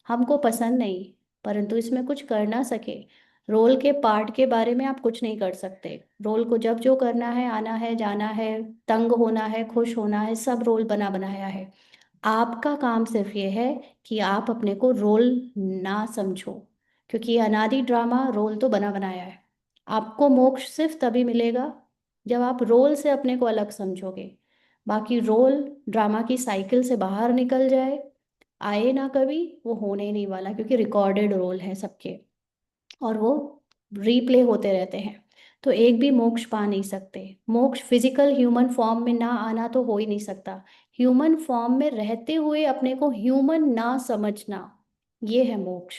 हमको पसंद नहीं, परंतु इसमें कुछ कर ना सके। रोल के पार्ट के बारे में आप कुछ नहीं कर सकते। रोल को जब जो करना है, आना है जाना है, तंग होना है खुश होना है, सब रोल बना बनाया है। आपका काम सिर्फ ये है कि आप अपने को रोल ना समझो। क्योंकि ये अनादि ड्रामा रोल तो बना बनाया है। आपको मोक्ष सिर्फ तभी मिलेगा जब आप रोल से अपने को अलग समझोगे। बाकी रोल ड्रामा की साइकिल से बाहर निकल जाए, आए ना कभी, वो होने ही नहीं वाला, क्योंकि रिकॉर्डेड रोल है सबके और वो रीप्ले होते रहते हैं। तो एक भी मोक्ष पा नहीं सकते। मोक्ष फिजिकल ह्यूमन फॉर्म में ना आना तो हो ही नहीं सकता। ह्यूमन फॉर्म में रहते हुए अपने को ह्यूमन ना समझना, ये है मोक्ष।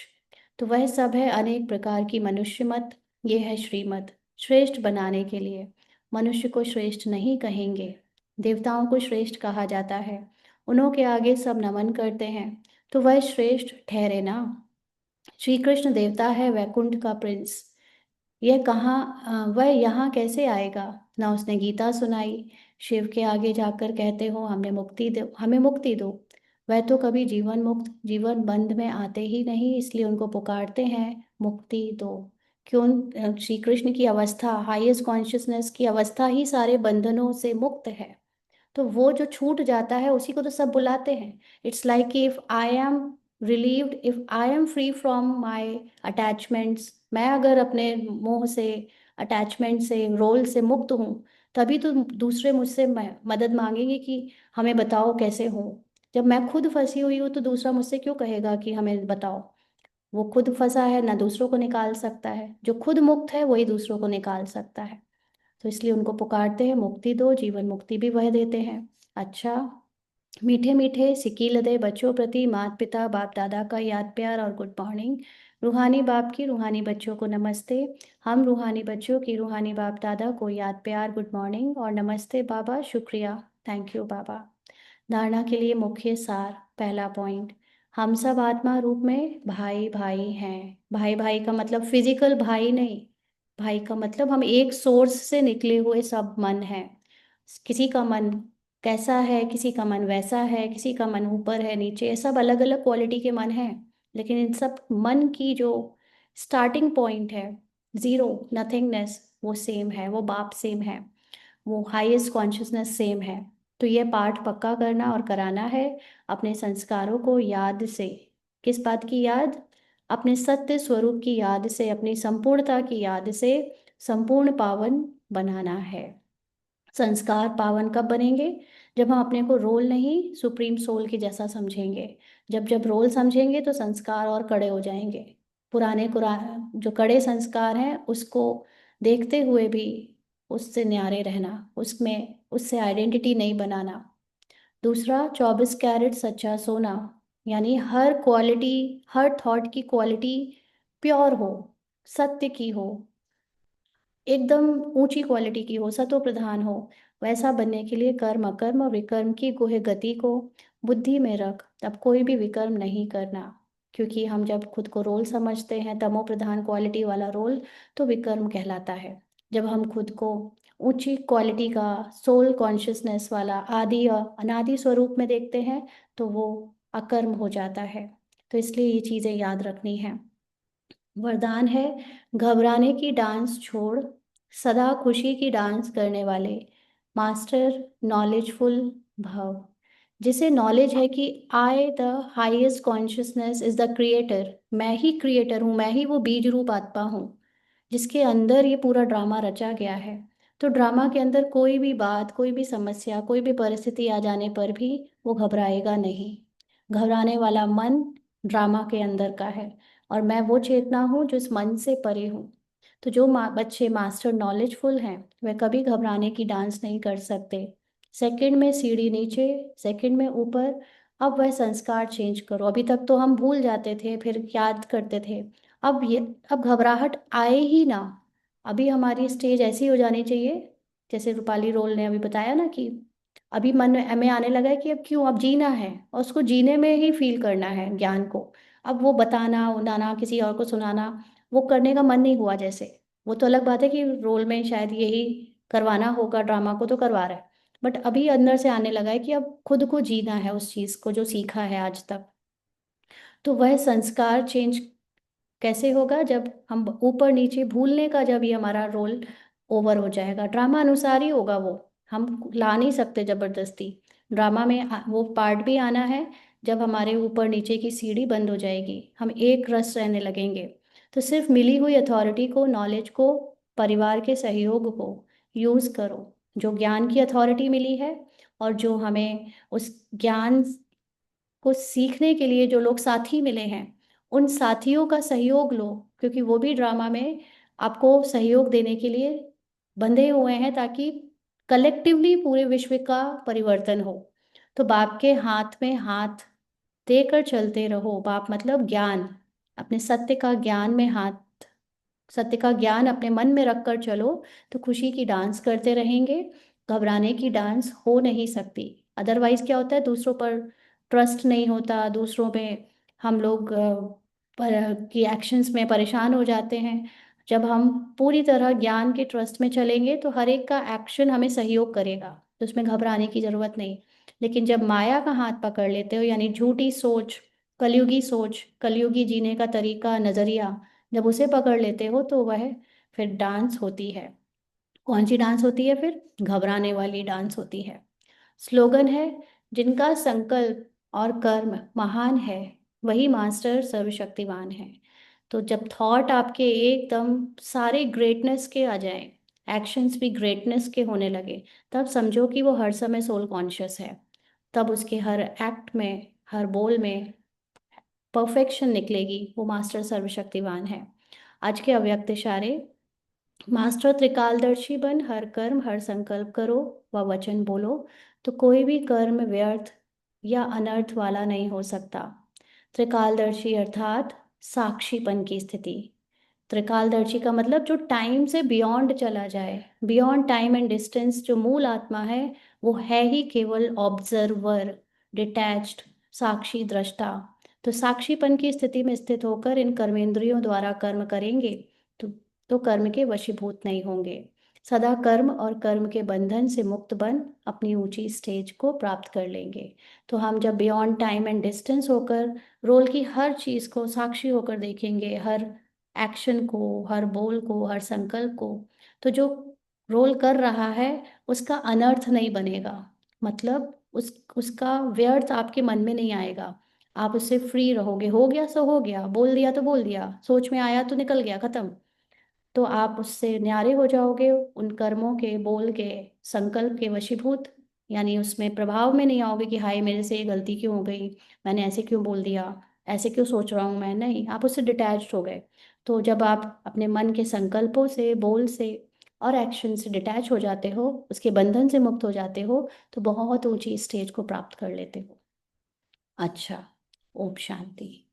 तो वह सब है अनेक प्रकार की मनुष्य मत, ये है श्रीमत। श्रेष्ठ बनाने के लिए मनुष्य को श्रेष्ठ नहीं कहेंगे, देवताओं को श्रेष्ठ कहा जाता है, उन्हों के आगे सब नमन करते हैं, तो वह श्रेष्ठ ठहरे ना। श्री कृष्ण देवता है, वैकुंठ का प्रिंस। यह कहाँ वह यहाँ कैसे आएगा? ना उसने गीता सुनाई, शिव के आगे जाकर कहते हो हमें मुक्ति दो, हमें मुक्ति दो। वह तो कभी जीवन मुक्त जीवन बंध में आते ही नहीं, इसलिए उनको पुकारते हैं मुक्ति दो। क्यों? श्री कृष्ण की अवस्था, हाईएस्ट कॉन्शियसनेस की अवस्था ही सारे बंधनों से मुक्त है। तो वो जो छूट जाता है उसी को तो सब बुलाते हैं। It's like if I am relieved, if I am free from my attachments, मैं अगर अपने मोह से, अटैचमेंट से, रोल से मुक्त हूँ, तभी तो दूसरे मुझसे मदद मांगेंगे कि हमें बताओ कैसे हो। जब मैं खुद फंसी हुई हूँ तो दूसरा मुझसे क्यों कहेगा कि हमें बताओ? वो खुद फंसा है, ना दूसरों को निकाल सकता है। जो खुद मुक्त है वही दूसरों को निकाल सकता है। तो इसलिए उनको पुकारते हैं मुक्ति दो, जीवन मुक्ति भी वह देते हैं। अच्छा, मीठे मीठे सिकीलदे बच्चों प्रति माता पिता बाप दादा का याद प्यार और गुड मॉर्निंग। रूहानी बाप की रूहानी बच्चों को नमस्ते। हम रूहानी बच्चों की रूहानी बाप दादा को याद प्यार, गुड मॉर्निंग और नमस्ते बाबा, शुक्रिया, थैंक यू बाबा। धारणा के लिए मुख्य सार, पहला पॉइंट, हम सब आत्मा रूप में भाई भाई हैं। भाई भाई का मतलब फिजिकल भाई नहीं, भाई का मतलब हम एक सोर्स से निकले हुए सब मन हैं। किसी का मन कैसा है, किसी का मन वैसा है, किसी का मन ऊपर है नीचे, ये सब अलग अलग क्वालिटी के मन हैं। लेकिन इन सब मन की जो स्टार्टिंग पॉइंट है, जीरो, नथिंगनेस, वो सेम है, वो बाप सेम है, वो हाईएस्ट कॉन्शियसनेस सेम है। तो ये पाठ पक्का करना और कराना है, अपने संस्कारों को याद से। किस बात की याद? अपने सत्य स्वरूप की याद से, अपनी संपूर्णता की याद से संपूर्ण पावन बनाना है। संस्कार पावन कब बनेंगे? जब हम अपने को रोल नहीं, सुप्रीम सोल के जैसा समझेंगे। जब जब रोल समझेंगे तो संस्कार और कड़े हो जाएंगे। पुराने जो कड़े संस्कार हैं उसको देखते हुए भी उससे न्यारे रहना, उसमें उससे आइडेंटिटी नहीं बनाना। दूसरा, 24 कैरेट सच्चा सोना, यानी हर क्वालिटी, हर थॉट की क्वालिटी प्योर हो, सत्य की हो, एकदम ऊंची क्वालिटी की हो, सतो प्रधान हो। वैसा बनने के लिए कर्म अकर्म और विकर्म की गुह्य गति को बुद्धि में रख, तब कोई भी विकर्म नहीं करना। क्योंकि हम जब खुद को रोल समझते हैं, तमो प्रधान क्वालिटी वाला रोल, तो विकर्म कहलाता है। जब हम खुद को ऊंची क्वालिटी का सोल कॉन्शियसनेस वाला आदि और अनादि स्वरूप में देखते हैं, तो वो अकर्म हो जाता है। तो इसलिए ये चीज़ें याद रखनी है। वरदान है, घबराने की डांस छोड़, सदा खुशी की डांस करने वाले मास्टर नॉलेजफुल भव। जिसे नॉलेज है कि I the highest consciousness is the creator, मैं ही क्रिएटर हूँ, मैं ही वो बीज रूप आत्मा हूँ जिसके अंदर ये पूरा ड्रामा रचा गया है। तो ड्रामा के अंदर कोई भी बात, कोई भी समस्या, कोई भी परिस्थिति आ जाने पर भी वो घबराएगा नहीं। घबराने वाला मन ड्रामा के अंदर का है, और मैं वो चेतना हूँ जो इस मन से परे हूँ। तो जो बच्चे मास्टर नॉलेजफुल हैं वह कभी घबराने की डांस नहीं कर सकते। सेकंड में सीढ़ी नीचे, सेकंड में ऊपर। अब वह संस्कार चेंज करो। अभी तक तो हम भूल जाते थे फिर याद करते थे, अब ये, अब घबराहट आए ही ना। अभी हमारी स्टेज ऐसी हो जानी चाहिए, जैसे रूपाली रोल ने अभी बताया ना, कि अभी मन में आने लगा है कि अब क्यों, अब जीना है और उसको जीने में ही फील करना है ज्ञान को। अब वो बताना उनाना, किसी और को सुनाना, वो करने का मन नहीं हुआ जैसे। वो तो अलग बात है कि रोल में शायद यही करवाना होगा, ड्रामा को तो करवा रहा है, बट अभी अंदर से आने लगा है कि अब खुद को जीना है उस चीज़ को जो सीखा है आज तक। तो वह संस्कार चेंज कैसे होगा? जब हम ऊपर नीचे भूलने का, जब ये हमारा रोल ओवर हो जाएगा, ड्रामा अनुसार ही होगा वो, हम ला नहीं सकते जबरदस्ती। ड्रामा में वो पार्ट भी आना है जब हमारे ऊपर नीचे की सीढ़ी बंद हो जाएगी, हम एक रस रहने लगेंगे। तो सिर्फ मिली हुई अथॉरिटी को, नॉलेज को, परिवार के सहयोग को यूज करो। जो ज्ञान की अथॉरिटी मिली है और जो हमें उस ज्ञान को सीखने के लिए जो लोग साथी मिले हैं, उन साथियों का सहयोग लो, क्योंकि वो भी ड्रामा में आपको सहयोग देने के लिए बंधे हुए हैं, ताकि कलेक्टिवली पूरे विश्व का परिवर्तन हो। तो बाप के हाथ में हाथ देकर चलते रहो। बाप मतलब ज्ञान, अपने सत्य का ज्ञान में हाथ, सत्य का ज्ञान अपने मन में रखकर चलो, तो खुशी की डांस करते रहेंगे। घबराने की डांस हो नहीं सकती। अदरवाइज क्या होता है, दूसरों पर ट्रस्ट नहीं होता, दूसरों पे हम लोग की एक्शंस में परेशान हो जाते हैं। जब हम पूरी तरह ज्ञान के ट्रस्ट में चलेंगे तो हर एक का एक्शन हमें सहयोग करेगा, तो उसमें घबराने की जरूरत नहीं। लेकिन जब माया का हाथ पकड़ लेते हो, यानी झूठी सोच, कलयुगी जीने का तरीका, नजरिया, जब उसे पकड़ लेते हो तो वह फिर डांस होती है। कौन सी डांस होती है फिर? घबराने वाली डांस होती है। स्लोगन है, जिनका संकल्प और कर्म महान है, वही मास्टर सर्वशक्तिमान है। तो जब थॉट आपके एकदम सारे ग्रेटनेस के आ जाएं, एक्शंस भी ग्रेटनेस के होने लगे, तब समझो कि वो हर समय सोल कॉन्शियस है। तब उसके हर एक्ट में, हर बोल में परफेक्शन निकलेगी, वो मास्टर सर्वशक्तिवान है। आज के अव्यक्त इशारे, मास्टर त्रिकालदर्शी बन हर कर्म हर संकल्प करो व वचन बोलो, तो कोई भी कर्म व्यर्थ या अनर्थ वाला नहीं हो सकता। त्रिकालदर्शी अर्थात साक्षीपन की स्थिति। त्रिकालदर्शी का मतलब जो टाइम से बियॉन्ड चला जाए, बियॉन्ड टाइम एंड डिस्टेंस। जो मूल आत्मा है वो है ही केवल ऑब्जर्वर, डिटैच्ड, साक्षी दृष्टा। तो साक्षीपन की स्थिति में स्थित होकर इन कर्मेंद्रियों द्वारा कर्म करेंगे तो कर्म के वशीभूत नहीं होंगे। सदा कर्म और कर्म के बंधन से मुक्त बन अपनी ऊंची स्टेज को प्राप्त कर लेंगे। तो हम जब बियॉन्ड टाइम एंड डिस्टेंस होकर रोल की हर चीज को साक्षी होकर देखेंगे, हर एक्शन को, हर बोल को, हर संकल्प को, तो जो रोल कर रहा है उसका अनर्थ नहीं बनेगा। मतलब उसका व्यर्थ आपके मन में नहीं आएगा। आप उससे फ्री रहोगे, हो गया सो हो गया, बोल दिया तो बोल दिया, सोच में आया तो निकल गया, खत्म। तो आप उससे न्यारे हो जाओगे, उन कर्मों के, बोल के, संकल्प के वशीभूत। यानी उसमें प्रभाव में नहीं आओगे कि हाय मेरे से ये गलती क्यों हो गई, मैंने ऐसे क्यों बोल दिया, ऐसे क्यों सोच रहा हूँ मैं, नहीं, आप उससे डिटैच्ड हो गए। तो जब आप अपने मन के संकल्पों से, बोल से और एक्शन से डिटैच हो जाते हो, उसके बंधन से मुक्त हो जाते हो, तो बहुत ऊंची स्टेज को प्राप्त कर लेते हो। अच्छा, ओम शांति।